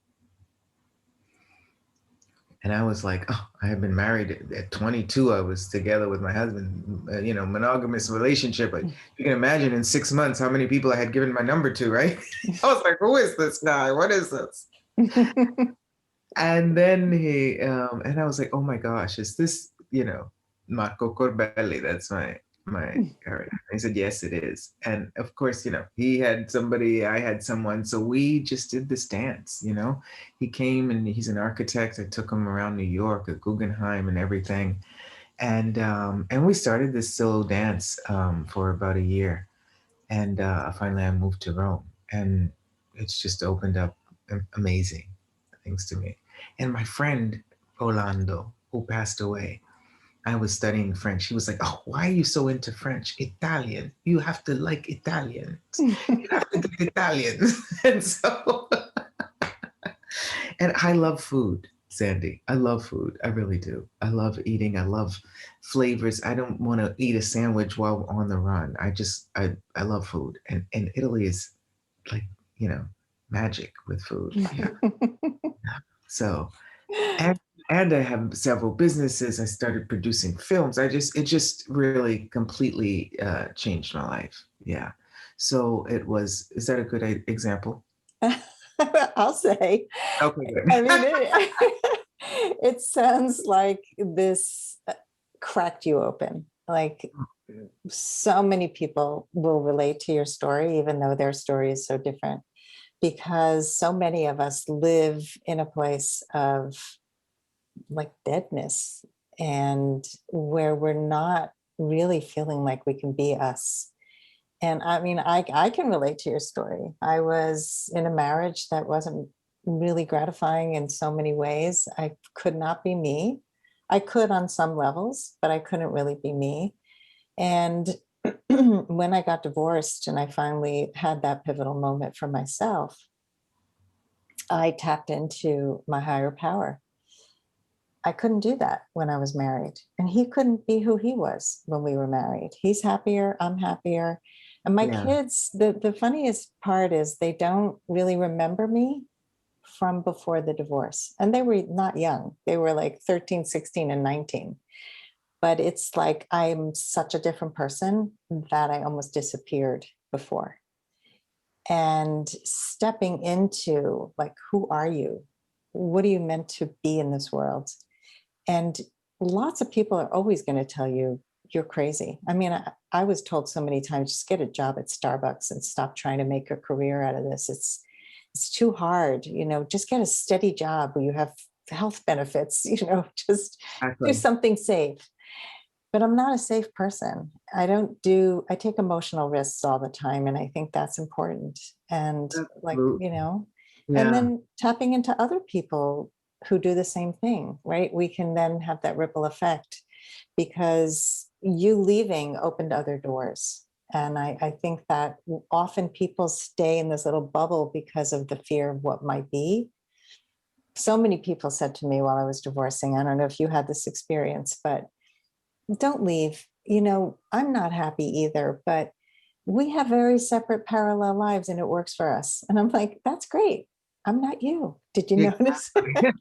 And I was like, oh, I had been married at 22. I was together with my husband, monogamous relationship. But you can imagine in 6 months how many people I had given my number to, right? I was like, who is this guy? What is this? And then and I was like, oh my gosh, is this, Marco Corbelli? That's my character. He said, yes, it is. And of course, he had somebody, I had someone. So we just did this dance, He came and he's an architect. I took him around New York, at Guggenheim and everything. And we started this solo dance for about a year. And finally I moved to Rome. And it's just opened up amazing things to me. And my friend Orlando, who passed away, I was studying French. He was like, oh, why are you so into French? Italian. You have to like Italians. You have to get Italian. And so, and I love food, Sandy. I love food. I really do. I love eating. I love flavors. I don't want to eat a sandwich while on the run. I love food. And Italy is like, magic with food. Yeah. So, and and I have several businesses. I started producing films. It just really completely changed my life. Yeah. So is that a good example? I'll say. Okay, good. I mean, it sounds like this cracked you open. Like so many people will relate to your story, even though their story is so different, because so many of us live in a place of like deadness and where we're not really feeling like we can be us. And I mean, I can relate to your story. I was in a marriage that wasn't really gratifying in so many ways. I could not be me. I could on some levels, but I couldn't really be me. And when I got divorced and I finally had that pivotal moment for myself, I tapped into my higher power. I couldn't do that when I was married. And he couldn't be who he was when we were married. He's happier, I'm happier. And my Yeah. kids, the funniest part is they don't really remember me from before the divorce. And they were not young. They were like 13, 16, and 19. But it's like I'm such a different person that I almost disappeared before. And stepping into like, who are you? What are you meant to be in this world? And lots of people are always going to tell you you're crazy. I mean, I was told so many times, just get a job at Starbucks and stop trying to make a career out of this. It's too hard, just get a steady job where you have health benefits, just do something safe. But I'm not a safe person. I take emotional risks all the time. And I think that's important. And Yeah. and then tapping into other people who do the same thing, right? We can then have that ripple effect because you leaving opened other doors. And I think that often people stay in this little bubble because of the fear of what might be. So many people said to me while I was divorcing, I don't know if you had this experience, but don't leave. I'm not happy either, but we have very separate parallel lives and it works for us. And I'm like, that's great. I'm not you. Did you notice?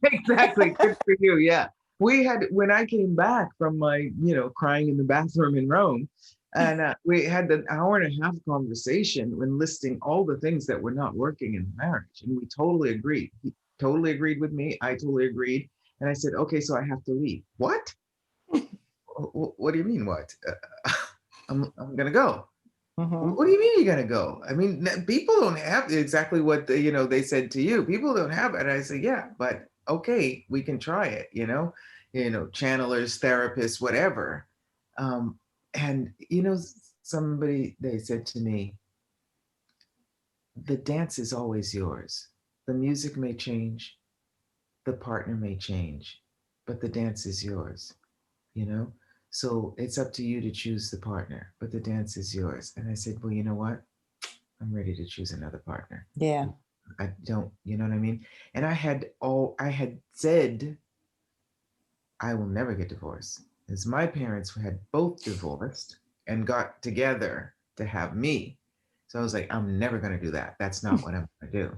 Exactly. Good for you. Yeah. When I came back from my, crying in the bathroom in Rome, and we had an hour and a half conversation when listing all the things that were not working in the marriage. And we totally agreed. He totally agreed with me. I totally agreed. And I said, okay, so I have to leave. What? What do you mean, what? I'm going to go. Mm-hmm. What do you mean you're going to go? I mean, people don't have exactly what they said to you. People don't have it. And I say, yeah, but okay, we can try it, channelers, therapists, whatever. And, they said to me, the dance is always yours. The music may change, the partner may change, but the dance is yours, you know? So it's up to you to choose the partner, but the dance is yours. And I said, well, you know what? I'm ready to choose another partner. Yeah. I don't, you know what I mean? And I had said, I will never get divorced. As my parents had both divorced and got together to have me. So I was like, I'm never going to do that. That's not what I'm going to do.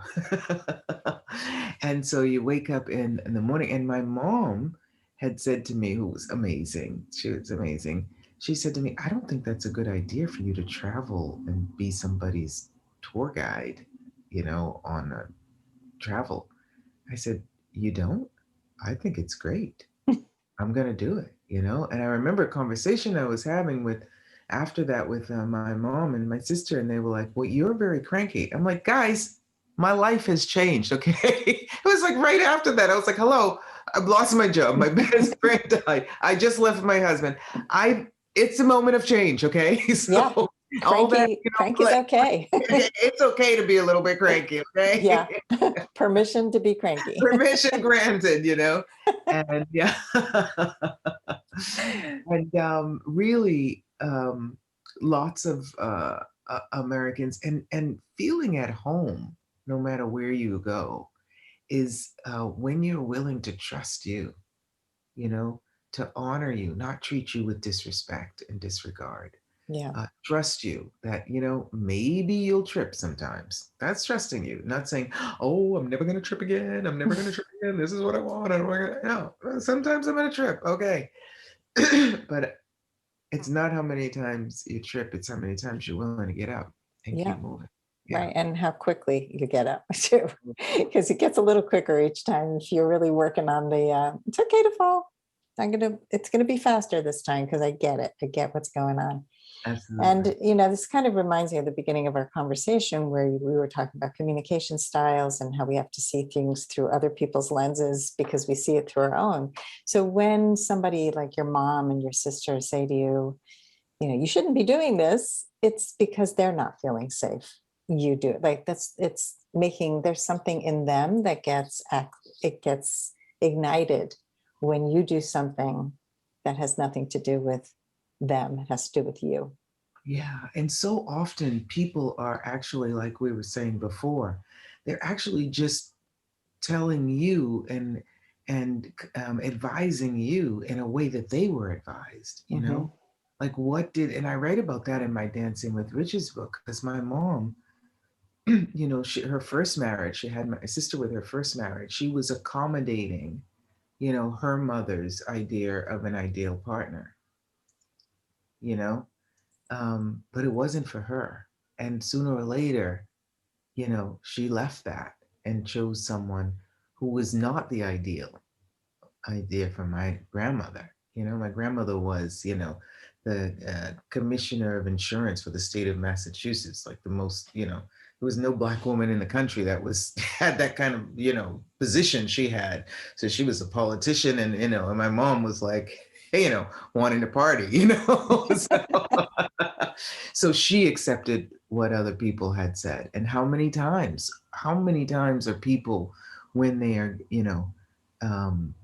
And so you wake up in the morning, and my mom had said to me, who was amazing, she was amazing. She said to me, I don't think that's a good idea for you to travel and be somebody's tour guide, on a travel. I said, you don't? I think it's great. I'm gonna do it, And I remember a conversation I was having with after that with my mom and my sister, and they were like, "Well, you're very cranky." I'm like, "Guys, my life has changed." Okay, it was like right after that. I was like, "Hello, I've lost my job. My best friend died. I just left my husband. It's a moment of change." Okay, so Yeah. all that, Cranky's okay. it's okay to be a little bit cranky. Okay, Yeah. Permission to be cranky. permission granted. And yeah. And really, lots of Americans and feeling at home, no matter where you go, is when you're willing to trust you, you know, to honor you, not treat you with disrespect and disregard. Yeah. Trust you that, maybe you'll trip sometimes. That's trusting you, not saying, oh, I'm never going to trip again. I'm never going to trip again. This is what I want. I don't want to. No, sometimes I'm going to trip. Okay. But it's not how many times you trip, it's how many times you're willing to get up and Yeah. keep moving. Yeah. Right. And how quickly you get up too, because it gets a little quicker each time if you're really working on it's okay to fall. It's going to be faster this time because I get it. I get what's going on. Absolutely. And, this kind of reminds me of the beginning of our conversation where we were talking about communication styles and how we have to see things through other people's lenses because we see it through our own. So when somebody like your mom and your sister say to you, you shouldn't be doing this, it's because they're not feeling safe. You do it. Like there's something in them that gets ignited when you do something that has nothing to do with them. It has to do with you. Yeah. And so often people are actually, like we were saying before, they're actually just telling you and advising you in a way that they were advised, Mhm. like and I write about that in my Dancing with Riches book, because my mom, her first marriage, she had my sister with her first marriage. She was accommodating, her mother's idea of an ideal partner, you know, but it wasn't for her. And sooner or later, she left that and chose someone who was not the ideal idea from my grandmother. My grandmother was, the commissioner of insurance for the state of Massachusetts, like the most, there was no Black woman in the country that had that kind of, position she had. So she was a politician, and my mom was like, hey, wanting to party, So she accepted what other people had said. And how many times are people, when they are,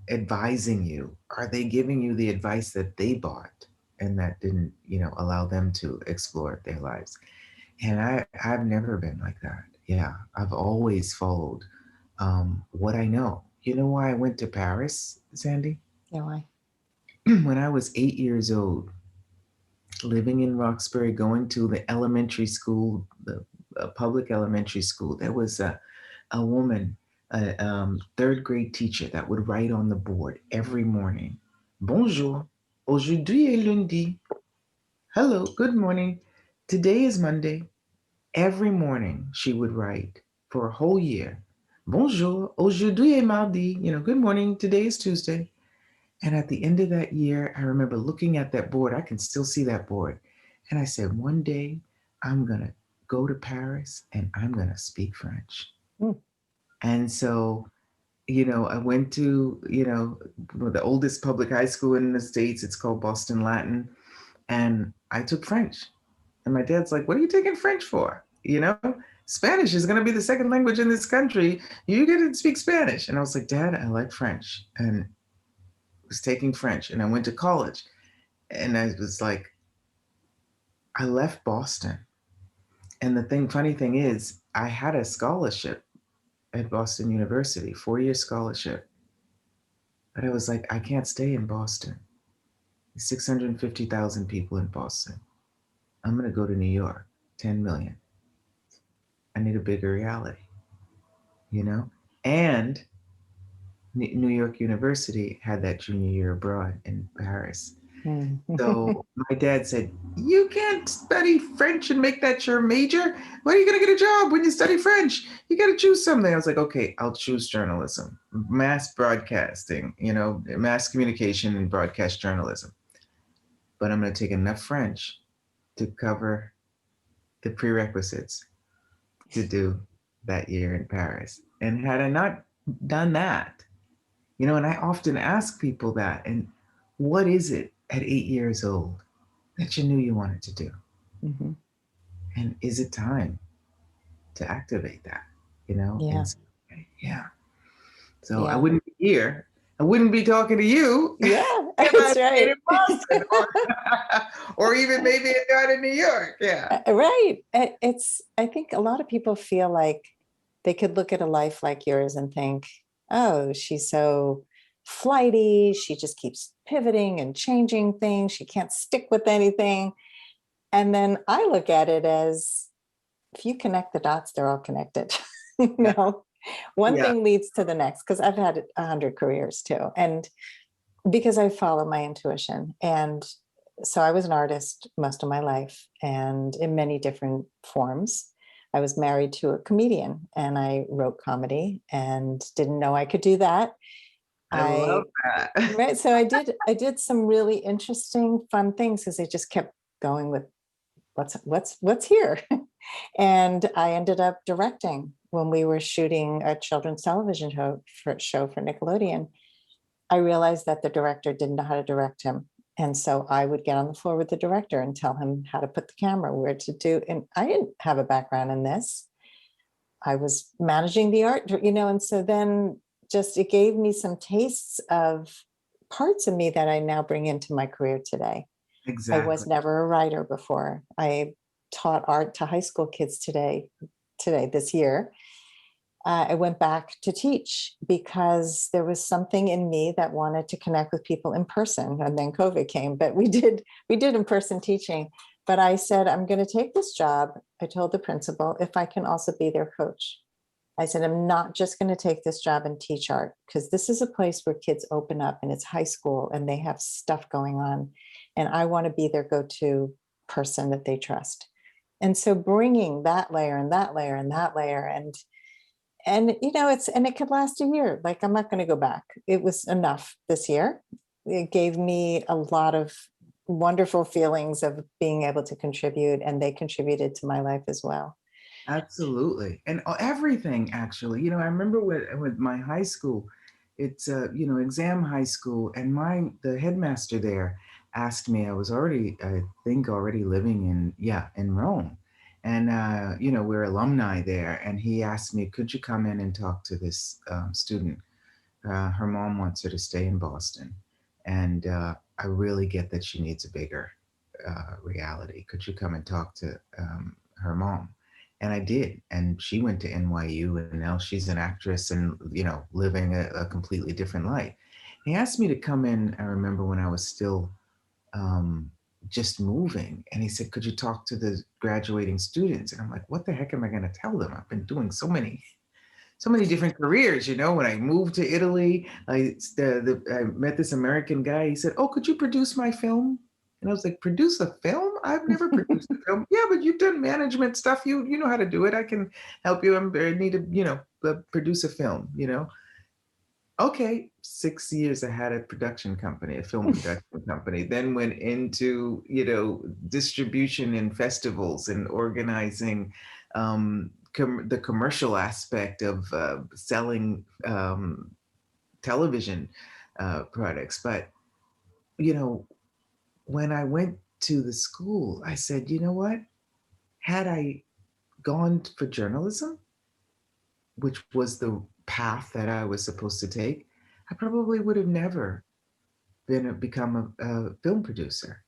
advising you, are they giving you the advice that they bought and that didn't, allow them to explore their lives? And I've never been like that. Yeah, I've always followed what I know. You know why I went to Paris, Sandy? Yeah, why? When I was 8 years old, living in Roxbury, going to the elementary school, the public elementary school, there was a woman, a third grade teacher that would write on the board every morning, Bonjour, aujourd'hui est lundi. Hello, good morning. Today is Monday. Every morning she would write for a whole year. Bonjour, aujourd'hui est mardi. Good morning. Today is Tuesday. And at the end of that year, I remember looking at that board. I can still see that board. And I said, one day I'm going to go to Paris and I'm going to speak French. Mm. And so, I went to, the oldest public high school in the States. It's called Boston Latin. And I took French. And my dad's like, what are you taking French for? Spanish is going to be the second language in this country. You get to speak Spanish. And I was like, Dad, I like French. And I was taking French. And I went to college. And I was like, I left Boston. And funny thing is, I had a scholarship at Boston University, 4-year scholarship. But I was like, I can't stay in Boston. There's 650,000 people in Boston. I'm going to go to New York, 10 million. I need a bigger reality, you know? And New York University had that junior year abroad in Paris. Mm. So my dad said, you can't study French and make that your major. When are you going to get a job when you study French? You got to choose something. I was like, okay, I'll choose journalism, mass broadcasting, mass communication and broadcast journalism. But I'm going to take enough French to cover the prerequisites to do that year in Paris. And had I not done that, and I often ask people that, and what is it at 8 years old that you knew you wanted to do? Mm-hmm. And is it time to activate that? Yeah. And so, yeah. So I Yeah. wouldn't be here. I wouldn't be talking to you Yeah, if I that's stayed right. in Boston or even maybe not in New York. Yeah. Right. I think a lot of people feel like they could look at a life like yours and think, oh, she's so flighty. She just keeps pivoting and changing things. She can't stick with anything. And then I look at it as if you connect the dots, they're all connected. you Yeah. know, one Yeah. thing leads to the next, because I've had 100 careers too. And because I follow my intuition. And so I was an artist most of my life and in many different forms. I was married to a comedian and I wrote comedy and didn't know I could do that. I love I that. right. So I did some really interesting, fun things because I just kept going with what's here. And I ended up directing when we were shooting a children's television show for Nickelodeon. I realized that the director didn't know how to direct him. And so I would get on the floor with the director and tell him how to put the camera, where to do. And I didn't have a background in this. I was managing the art, and so then just it gave me some tastes of parts of me that I now bring into my career today. I was Exactly. never a writer before. I taught art to high school kids this year. I went back to teach because there was something in me that wanted to connect with people in person. And then COVID came, but we did in-person teaching. But I said, I'm going to take this job. I told the principal, if I can also be their coach. I said, I'm not just going to take this job and teach art, because this is a place where kids open up and it's high school and they have stuff going on. And I want to be their go-to person that they trust. And so bringing that layer and that layer and that layer and it could last a year. Like, I'm not going to go back. It was enough this year. It gave me a lot of wonderful feelings of being able to contribute, and they contributed to my life as well. Absolutely. And everything, actually. I remember with my high school, it's exam high school, and the headmaster there asked me. I was I think already living in Rome. And we're alumni there, and he asked me, could you come in and talk to this student? Her mom wants her to stay in Boston, and I really get that she needs a bigger reality. Could you come and talk to her mom? And I did. And she went to NYU, and now she's an actress and, living a completely different life. He asked me to come in. I remember when I was still um, just moving, and he said, could you talk to the graduating students? And I'm like, what the heck am I going to tell them? I've been doing so many different careers. When I moved to Italy, I met this American guy. He said, oh, could you produce my film? And I was like, produce a film? I've never produced a film. Yeah, but you've done management stuff. You know how to do it. I can help you. I need to, produce a film. Okay, 6 years I had a production company, a film production company, then went into, distribution and festivals and organizing the commercial aspect of selling television products. But, you know, when I went to the school, I said, you know what? Had I gone for journalism, which was the path that I was supposed to take, I probably would have never become a film producer.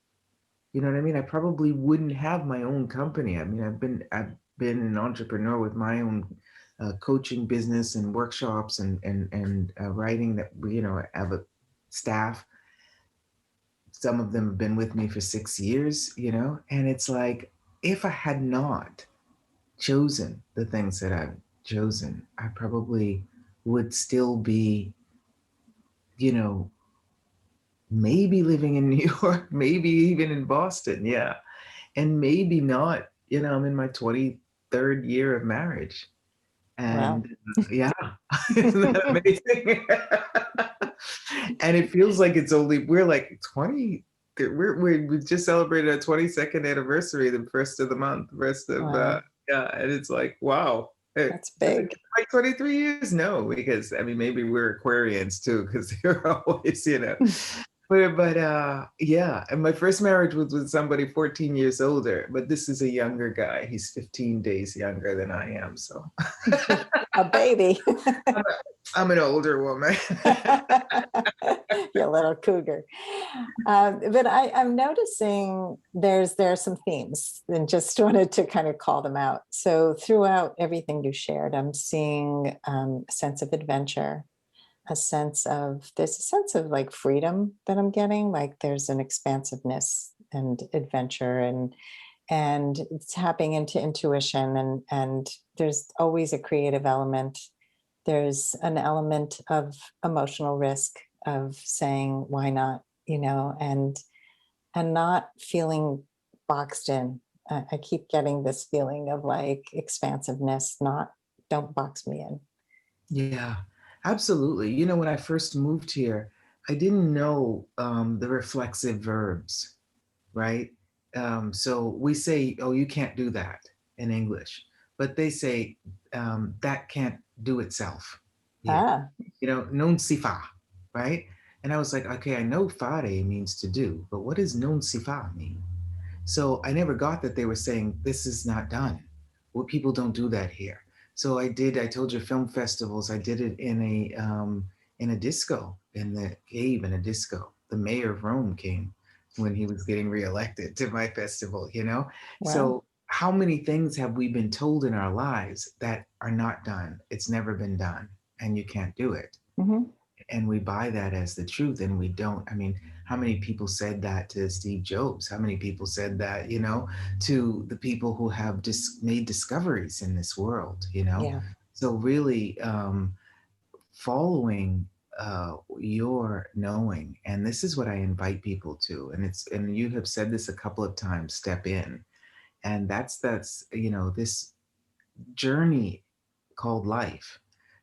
You know what I mean? I probably wouldn't have my own company. I mean, I've been an entrepreneur with my own coaching business and workshops and writing that, you know, I have a staff. Some of them have been with me for 6 years, you know, and it's like, if I had not chosen the things that I've chosen, I probably would still be, you know, maybe living in New York, maybe even in Boston. Yeah. And maybe not, you know, I'm in my 23rd year of marriage. Wow. And yeah, isn't that amazing? And it feels like it's only, we're like 20, we just celebrated our 22nd anniversary, the first of the month, first of, Wow. yeah. And it's like, wow. That's Does it big. feel like 23 years? No, because I mean, maybe we're Aquarians too, because they're always, you know, but yeah, and my first marriage was with somebody 14 years older, but this is a younger guy. He's 15 days younger than I am, so A baby. I'm, I'm an older woman. You little cougar. But I'm noticing there are some themes, and just wanted to kind of call them out. So throughout everything you shared, I'm seeing a sense of adventure, there's a sense of like freedom that I'm getting. Like there's an expansiveness and adventure, and tapping into intuition, and there's always a creative element. There's an element of emotional risk, of saying why not, you know, and not feeling boxed in. I keep getting this feeling of like expansiveness, not, don't box me in. Yeah, absolutely. You know, when I first moved here, I didn't know the reflexive verbs, right? So we say, oh, you can't do that in English, but they say that can't do itself here. Ah, You know, non si fa, right? And I was like, okay, I know fare means to do, but what does non si fa mean? So I never got that they were saying this is not done. Well, people don't do that here. So I told you film festivals, I did it in a disco, in the cave in a disco. The mayor of Rome came when he was getting reelected to my festival, you know? well, So how many things have we been told in our lives that are not done? It's never been done and you can't do it, mhm. and we buy that as the truth, and we don't. I mean, how many people said that to Steve Jobs? How many people said that, you know, to the people who have made discoveries in this world, you know? Yeah. So really following your knowing, and this is what I invite people to, and you have said this a couple of times, step in. And that's you know, this journey called life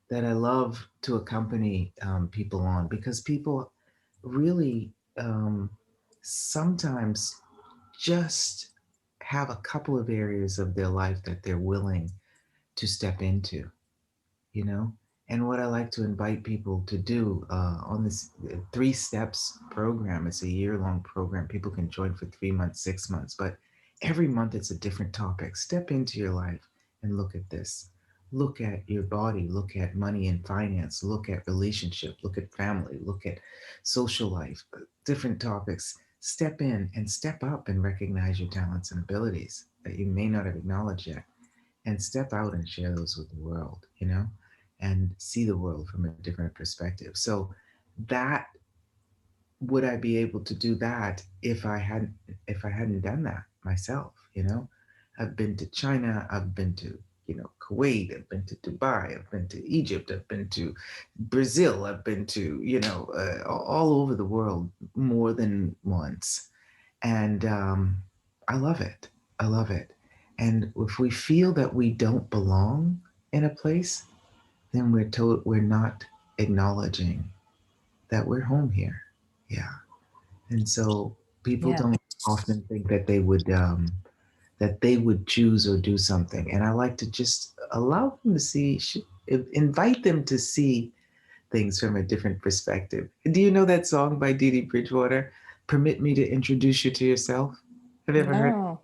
that I love to accompany people on, because people really sometimes just have a couple of areas of their life that they're willing to step into, you know? And what I like to invite people to do on this 3 steps program, it's a year-long program. People can join for 3 months, 6 months, but every month it's a different topic. Step into your life and look at this. Look at your body, look at money and finance, look at relationship, look at family, look at social life, different topics. Step in and step up and recognize your talents and abilities that you may not have acknowledged yet, and step out and share those with the world, you know, and see the world from a different perspective. So that, would I be able to do that if I hadn't done that myself, you know? I've been to China, I've been to, you know, Kuwait, I've been to Dubai, I've been to Egypt, I've been to Brazil, I've been to, you know, all over the world more than once. And I love it. I love it. And if we feel that we don't belong in a place, then we're not acknowledging that we're home here. Yeah. And so people Yeah. don't often think that they would choose or do something. And I like to just allow them to see, invite them to see things from a different perspective. Do you know that song by Dee Dee Bridgewater? Permit me to introduce you to yourself. Have you ever heard? No.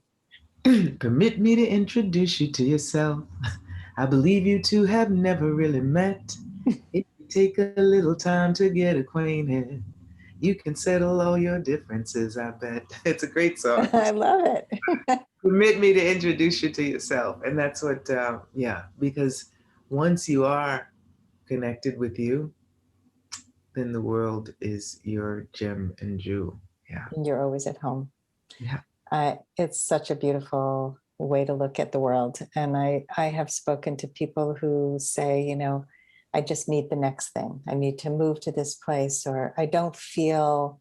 Permit me to introduce you to yourself. I believe you two have never really met. If you take a little time to get acquainted, you can settle all your differences, I bet. It's a great song. I love it. Permit me to introduce you to yourself. And that's what, yeah, because once you are connected with you, then the world is your gem and jewel. Yeah. You're always at home. Yeah. It's such a beautiful way to look at the world. And I have spoken to people who say, I just need the next thing. I need to move to this place, or I don't feel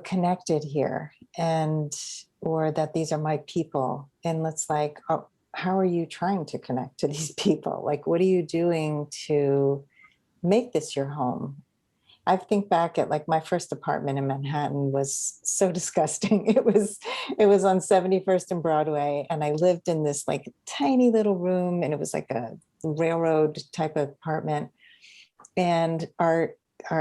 connected here, and or that these are my people. And it's like, oh, how are you trying to connect to these people? Like, what are you doing to make this your home? I think back at like my first apartment in Manhattan was so disgusting. It was on 71st and Broadway, and I lived in this like tiny little room, and it was like a railroad type of apartment. And our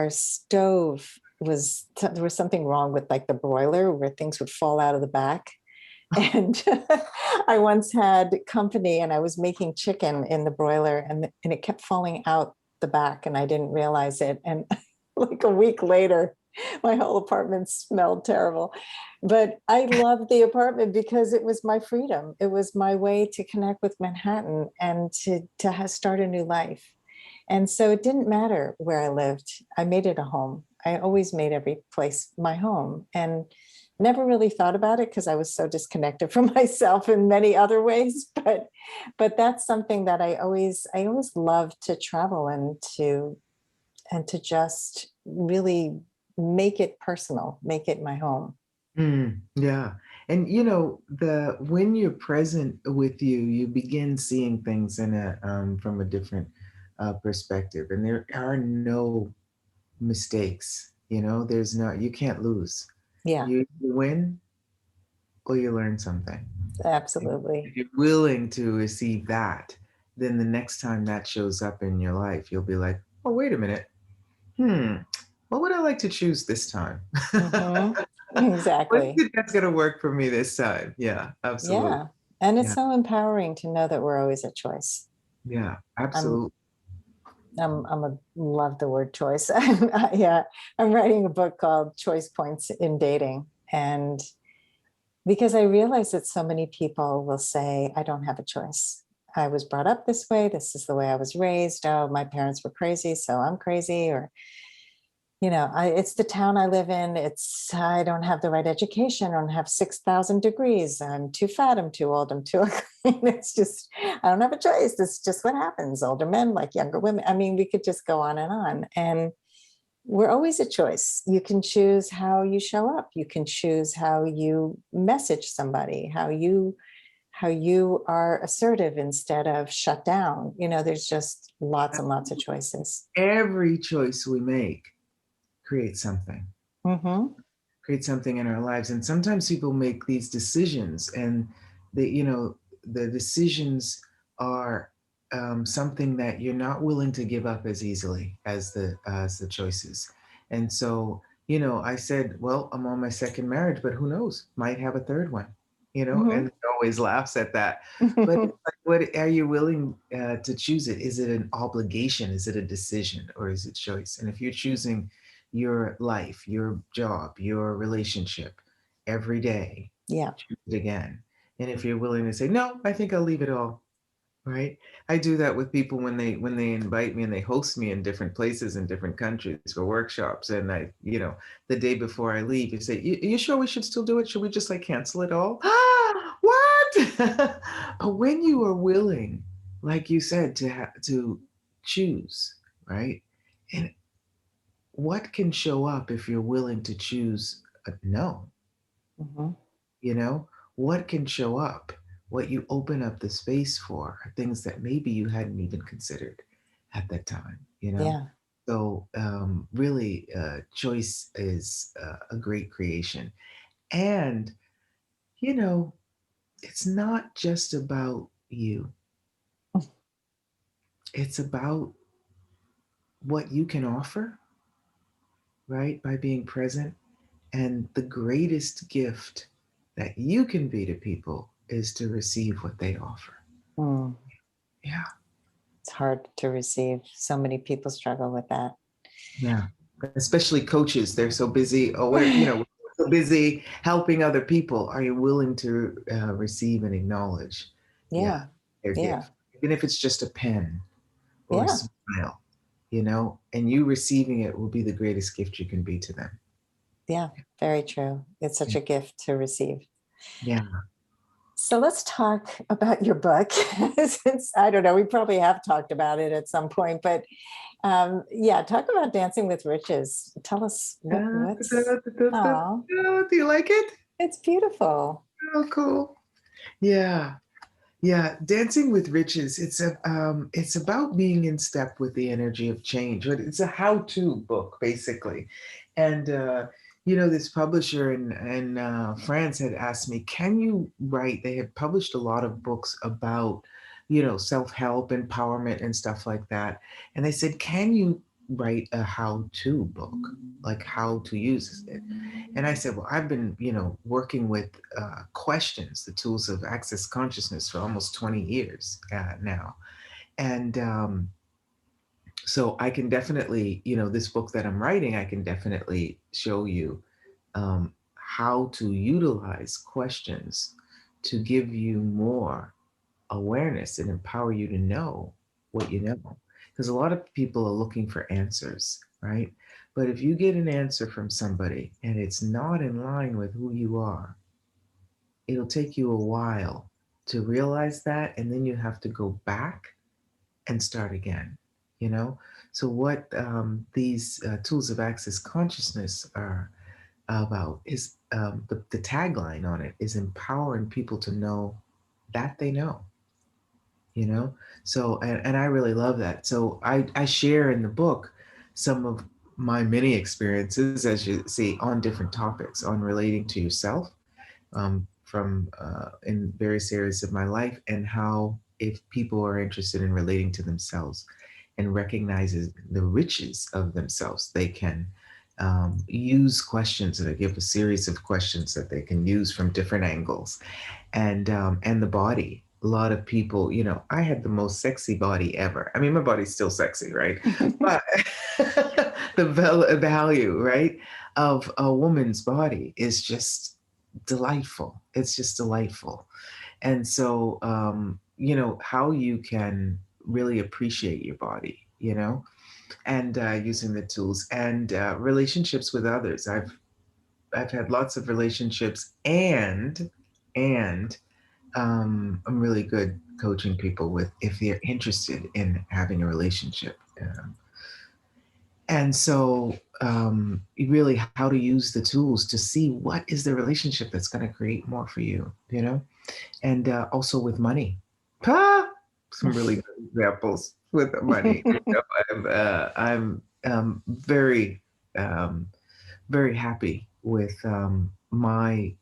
stove there was something wrong with like the broiler where things would fall out of the back. And I once had company, and I was making chicken in the broiler, and it kept falling out the back, and I didn't realize it. And like a week later, my whole apartment smelled terrible. But I loved the apartment because it was my freedom. It was my way to connect with Manhattan and to start a new life. And so it didn't matter where I lived. I made it a home. I always made every place my home, and never really thought about it because I was so disconnected from myself in many other ways. But that's something that I always loved to travel and to just really make it personal, make it my home. Yeah. And the when you're present with you, you begin seeing things in a from a different perspective. And there are no mistakes. There's no you can't lose. Yeah, You win or you learn something. absolutely. If you're willing to receive that, then the next time that shows up in your life, you'll be like, oh, wait a minute. Hmm. What would I like to choose this time? Hmm. What is Exactly. it that's going to work for me this time? Yeah, absolutely. Yeah. And it's Yeah, so empowering to know that we're always a choice. yeah, I'm absolutely. I'm a love the word choice. Yeah, I'm writing a book called Choice Points in Dating, and because I realize that so many people will say, I don't have a choice. I was brought up this way. This is the way I was raised. Oh, my parents were crazy, so I'm crazy. Or, it's the town I live in. I don't have the right education. I don't have 6,000 degrees. I'm too fat. I'm too old. I'm too ugly. It's just, I don't have a choice. It's just what happens. Older men like younger women. I mean, we could just go on and on. And we're always a choice. You can choose how you show up. You can choose how you message somebody, how you are assertive instead of shut down. There's just lots and lots of choices. Every choice we make creates something, Hmm. creates something in our lives. And sometimes people make these decisions, and the decisions are something that you're not willing to give up as easily as the choices. And so, I said, well, I'm on my second marriage, but who knows? Might have a third one, and Hmm. he always laughs at that. But it's like, what are you willing to choose it? Is it an obligation? Is it a decision, or is it choice? And if you're choosing your life, your job, your relationship every day, Yeah. choose it again. And if you're willing to say, no, I think I'll leave it all, right? I do that with people when they invite me and they host me in different places in different countries for workshops. And the day before I leave, you say, you sure we should still do it? Should we just like cancel it all? What? But when you are willing, like you said, to choose, right? And what can show up if you're willing to choose a no? Hmm. You know, what can show up? What you open up the space for are things that maybe you hadn't even considered at that time. Yeah. So, really, choice is a great creation. And, you know, it's not just about you, it's about what you can offer, right? By being present. And the greatest gift that you can be to people is to receive what they offer. Mm. Yeah. It's hard to receive. So many people struggle with that. Yeah. Especially coaches. They're so busy. Oh, we're so busy helping other people. Are you willing to receive and acknowledge? Yeah. Yeah. Their Yeah. gift. Even if it's just a pen or a Yeah. smile, and you receiving it will be the greatest gift you can be to them. Yeah. Very true. It's such Yeah. a gift to receive. Yeah. So let's talk about your book. Since I don't know, we probably have talked about it at some point, but yeah, talk about Dancing with Riches. Tell us what's. Oh, Do you like it? it's beautiful. Oh, cool. Yeah. Yeah, Dancing with Riches. It's about being in step with the energy of change. But it's a how-to book, basically. And this publisher in France had asked me, "Can you write?" They had published a lot of books about, self-help, empowerment, and stuff like that. And they said, "Can you write a how-to book, like how to use it?" And I said, well, I've been, working with questions, the tools of access consciousness for almost 20 years now. And so I can definitely, this book that I'm writing, I can definitely show you how to utilize questions to give you more awareness and empower you to know what you know. Because a lot of people are looking for answers, right? But if you get an answer from somebody and it's not in line with who you are, it'll take you a while to realize that. And then you have to go back and start again, you know? So, what these tools of access consciousness are about is the tagline on it is empowering people to know that they know, you know. So and I really love that. So I share in the book some of my many experiences, as you see, on different topics on relating to yourself, from in various areas of my life, and how if people are interested in relating to themselves and recognizes the riches of themselves, they can use questions, and I give a series of questions that they can use from different angles, and the body. A lot of people, I had the most sexy body ever. I mean, my body's still sexy, right? But the value, right, of a woman's body is just delightful. It's just delightful. And so, how you can really appreciate your body, and using the tools and relationships with others. I've had lots of relationships, and I'm really good coaching people with if they're interested in having a relationship. And so, really, how to use the tools to see what is the relationship that's going to create more for you, and also with money. Ah, some really good examples with the money. I'm very, um, very happy with my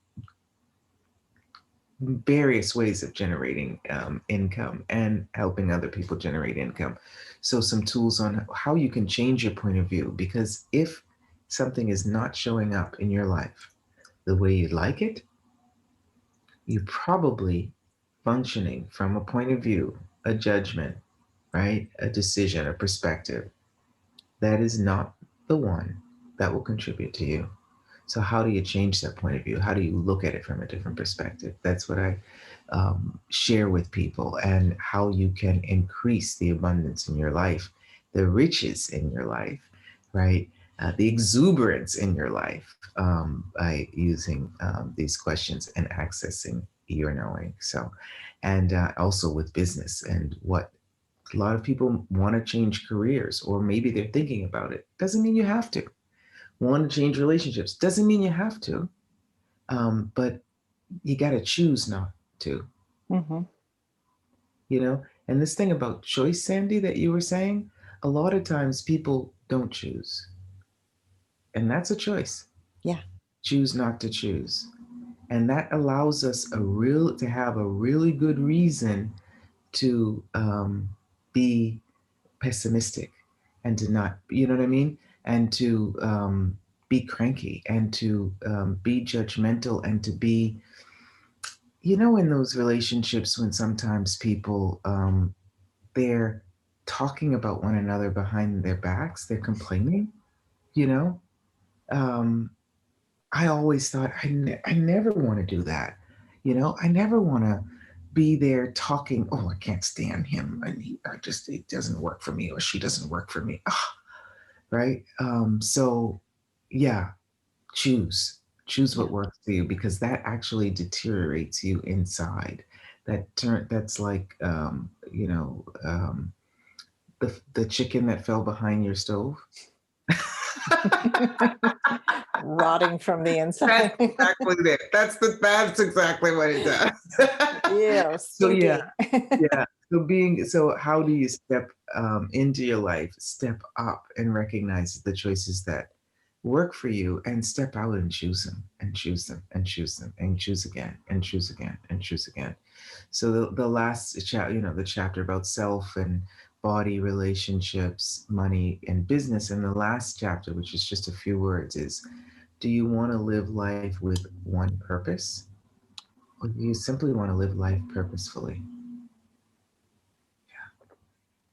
various ways of generating income and helping other people generate income. So, some tools on how you can change your point of view, because if something is not showing up in your life the way you'd like it, you're probably functioning from a point of view, a judgment, right? A decision, a perspective that is not the one that will contribute to you. So, how do you change that point of view? How do you look at it from a different perspective? That's what I share with people, and how you can increase the abundance in your life, the riches in your life, right? The exuberance in your life, by using these questions and accessing your knowing. So, and also with business and what a lot of people want to change careers, or maybe they're thinking about it. Doesn't mean you have to. Want to change relationships. Doesn't mean you have to. But you got to choose not to, Mhm. And this thing about choice, Sandy, that you were saying, a lot of times people don't choose. And that's a choice. Yeah. Choose not to choose. And that allows us to have a really good reason to be pessimistic, and to not, you know what I mean? And to be cranky, and to be judgmental, and to be you know, in those relationships when sometimes people, they're talking about one another behind their backs, they're complaining, you know, um, I always thought I never want to do that. You know, I never want to be there talking, oh, I can't stand him. I just, it doesn't work for me, or she doesn't work for me. Ah, right. So yeah, choose Yeah. what works for you, because that actually deteriorates you inside. That's like, the chicken that fell behind your stove. Rotting from the That's inside. exactly it. That's exactly what it does. Ew, So yeah, stinky. yeah. So how do you step into your life, step up and recognize the choices that work for you, and step out and choose them and choose them and choose them and choose again and choose again and choose again. So the last chapter, the chapter about self and body, relationships, money, and business, and the last chapter, which is just a few words, is: do you want to live life with one purpose, or do you simply want to live life purposefully?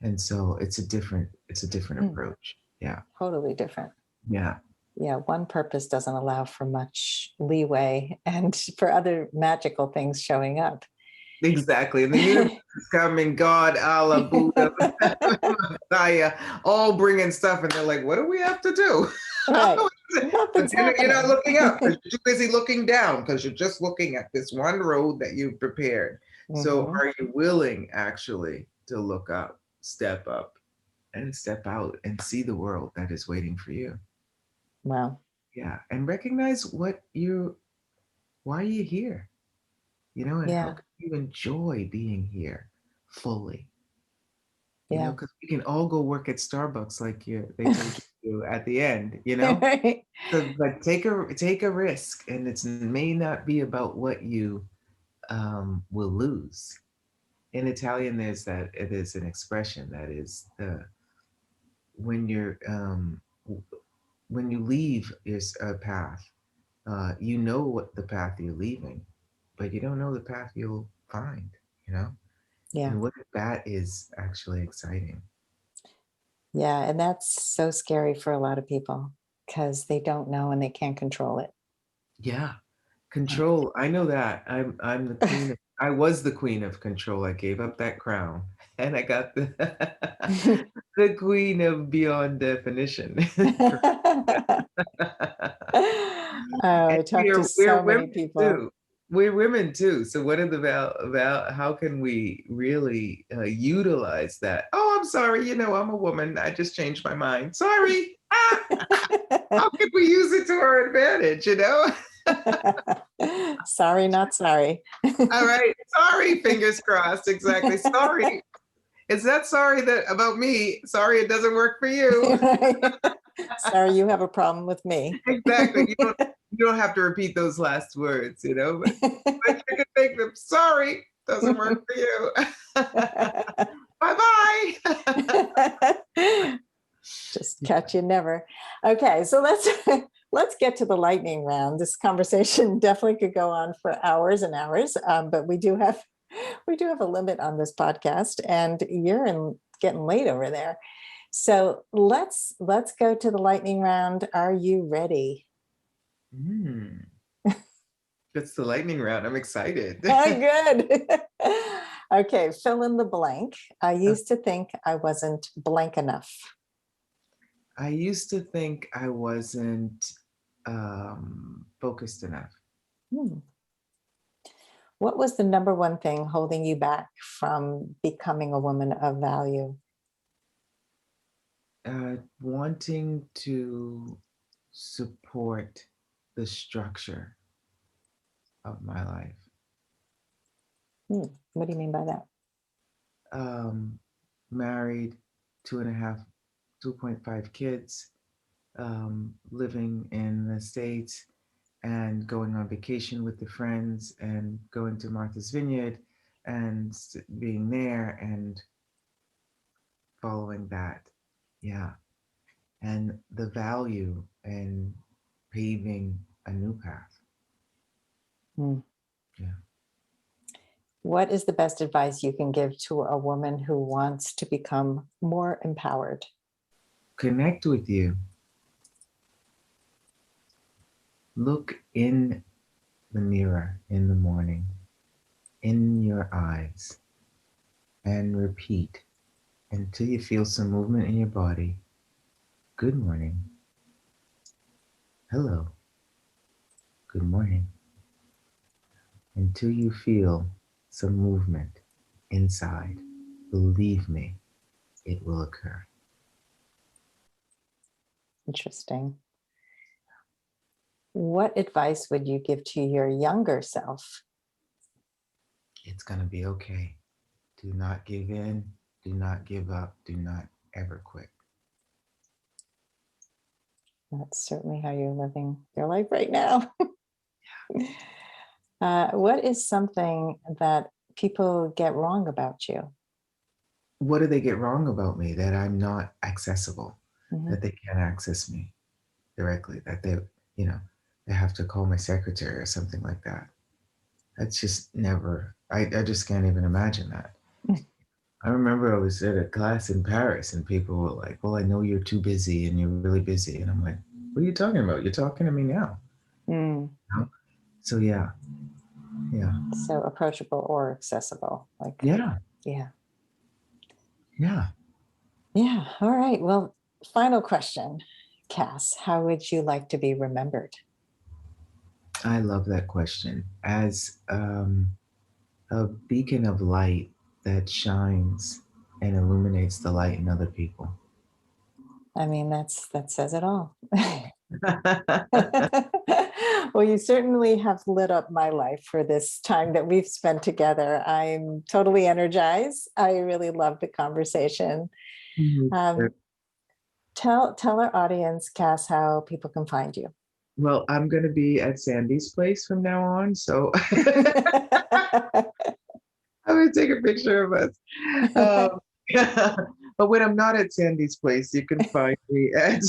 And so it's a different Mm, approach. Yeah. totally different. Yeah. Yeah, one purpose doesn't allow for much leeway and for other magical things showing up. Exactly. And the universe is coming, God, Allah, Buddha, Messiah, all bringing stuff, and they're like, what do we have to do? Right. But Nothing's you're not happening. looking up because you're too busy looking down, because you're just looking at this one road that you've prepared. So Hmm. are you willing actually to look up, and step out and see the world that is waiting for you? Well, Yeah. And recognize why you're here, and how yeah, can you enjoy being here fully? yeah. Because we can all go work at Starbucks like they told you to at the end. Right. So, but take a risk, and it may not be about what you will lose. In Italian, there's an expression that is when you're when you leave is a path, you know what the path you're leaving, but you don't know the path you'll find. You know, Yeah. and what if that is actually exciting? Yeah. And that's so scary for a lot of people because they don't know and they can't control it. Yeah. Control. I know that. I'm the queen of I was the queen of control. I gave up that crown and I got the the queen of beyond definition. Oh, And I talked to we're so women many people. too. We're women too. So what are the about how can we really utilize that? Oh, I'm sorry, I'm a woman. I just changed my mind. Sorry. Ah, how can we use it to our advantage? Sorry, not sorry. All right. Sorry, fingers crossed. Exactly. Sorry. It's not sorry that about me. Sorry it doesn't work for you. Right. Sorry, you have a problem with me. Exactly. You don't have to repeat those last words, but you can make them sorry doesn't work for you. Bye-bye. Just catch you never. Okay, so let's let's get to the lightning round. This conversation definitely could go on for hours and hours, but we do have a limit on this podcast, and getting late over there. So let's go to the lightning round. Are you ready? Mm, that's the lightning round. I'm excited. Good. Okay, fill in the blank. I used to think I wasn't blank enough. I used to think I wasn't focused enough. Hmm. What was the number one thing holding you back from becoming a woman of value? Wanting to support the structure of my life. Hmm. What do you mean by that? Um, Married, 2.5 kids, living in the States, and going on vacation with the friends, and going to Martha's Vineyard, and being there and following that. Yeah. And the value in paving a new path. Hmm. Yeah. What is the best advice you can give to a woman who wants to become more empowered? Connect with you. Look in the mirror in the morning, in your eyes, and repeat until you feel some movement in your body. Good morning. Hello. Good morning. Until you feel some movement inside. Believe me, it will occur. Interesting. What advice would you give to your younger self? It's going to be okay. Do not give in. Do not give up. Do not ever quit. That's certainly how you're living your life right now. What is something that people get wrong about you? What do they get wrong about me? That I'm not accessible, Mhm. that they can't access me directly, that they have to call my secretary or something like that. That's just never, I just can't even imagine that. I remember I was at a class in Paris and people were like, well, I know you're too busy and you're really busy. And I'm like, what are you talking about? You're talking to me now. Mm. So yeah. So approachable or accessible. Yeah. Yeah. Yeah. Yeah. All right. Well, final question, Kass. How would you like to be remembered? I love that question. As a beacon of light that shines and illuminates the light in other people. I mean, that says it all. Well, you certainly have lit up my life for this time that we've spent together. I'm totally energized. I really love the conversation. Um, tell our audience, Kass, how people can find you. Well, I'm going to be at Sandy's place from now on. So I'm going to take a picture of us. But when I'm not at Sandy's place, you can find me at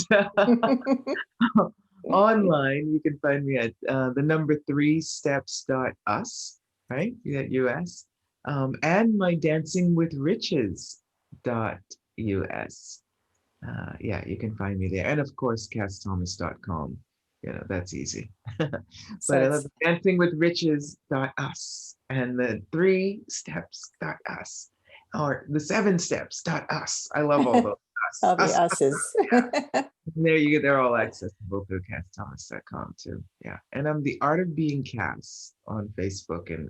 online. You can find me at the number 3steps.us, right? At US. And my dancingwithriches.us. Yeah, you can find me there. And of course, KassThomas.com. That's easy. So But I it's love dancingwithriches.us and the 3steps.us or the 7steps.us. I love all those. all the Us. us's. There you go. They're all accessible through KassThomas.com too. Yeah. And I'm the Art of Being Kass on Facebook and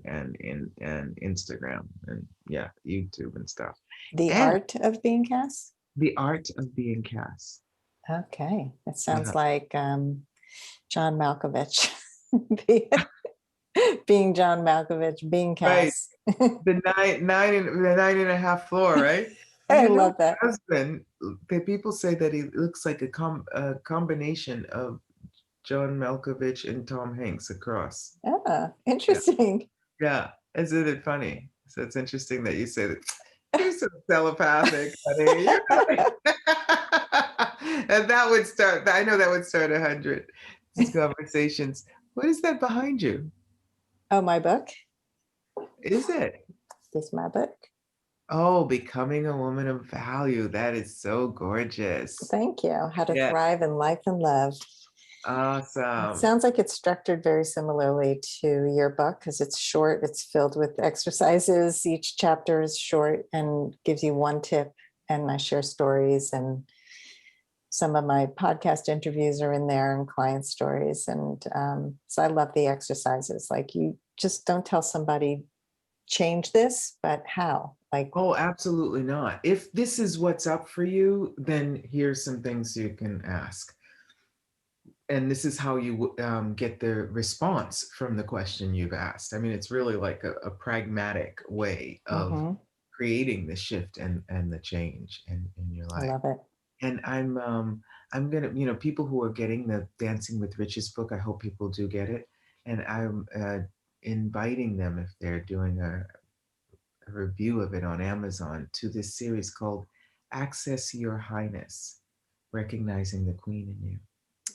Instagram and yeah, YouTube and stuff. The And art of being Kass. the Art of Being Kass. Okay, that sounds Yeah. like John Malkovich. Being John Malkovich, being Right. Kass. The nine and a half floor, right? I You know, love that. my husband, the people say that he looks like a combination of John Malkovich and Tom Hanks across. Ah, Yeah. interesting. Yeah. Isn't it funny? So it's interesting that you say that. You're so telepathic, honey. And that would start, I know that would start 100 conversations. What is that behind you? Oh, my book. Is it? This is my book. Oh, Becoming a Woman of Value. That is so gorgeous. Thank you. How to Yeah. thrive in life and love. It Awesome. sounds like it's structured very similarly to your book because it's short. It's filled with exercises. Each chapter is short and gives you one tip. And I share stories, and some of my podcast interviews are in there and client stories. And so I love the exercises. Like, you just don't tell somebody change this, but how? Like, Oh, absolutely not. If this is what's up for you, then here's some things you can ask. And this is how you get the response from the question you've asked. I mean, it's really like a pragmatic way of creating the shift and the change in your I life. love it. And I'm gonna, people who are getting the Dancing with Riches book, I hope people do get it. And I'm inviting them, if they're doing a review of it on Amazon, to this series called Access Your Highness, Recognizing the Queen in You.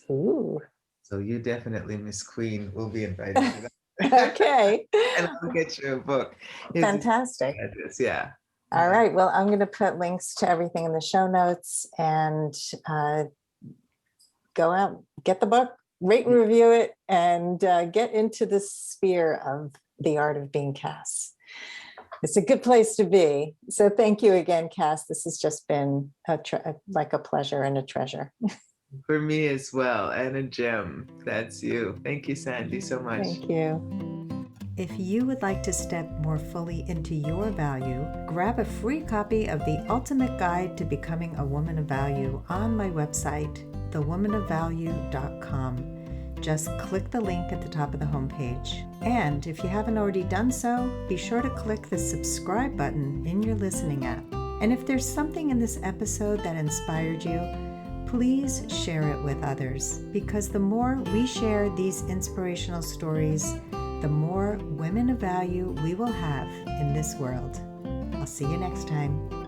Ooh. So you definitely, Miss Queen, will be invited to that. Okay. And I'll get you a book. Fantastic. Yeah. All right. Well, I'm going to put links to everything in the show notes, and go out, get the book, rate and review it, and get into the sphere of the art of being Kass. It's a good place to be. So thank you again, Kass. This has just been like a pleasure and a treasure. For me as well, and a gem. That's you. Thank you, Sandy, so much. Thank you. If you would like to step more fully into your value, grab a free copy of The Ultimate Guide to Becoming a Woman of Value on my website, thewomanofvalue.com. Just click the link at the top of the homepage. And if you haven't already done so, be sure to click the subscribe button in your listening app. And if there's something in this episode that inspired you, please share it with others, because the more we share these inspirational stories, the more women of value we will have in this world. I'll see you next time.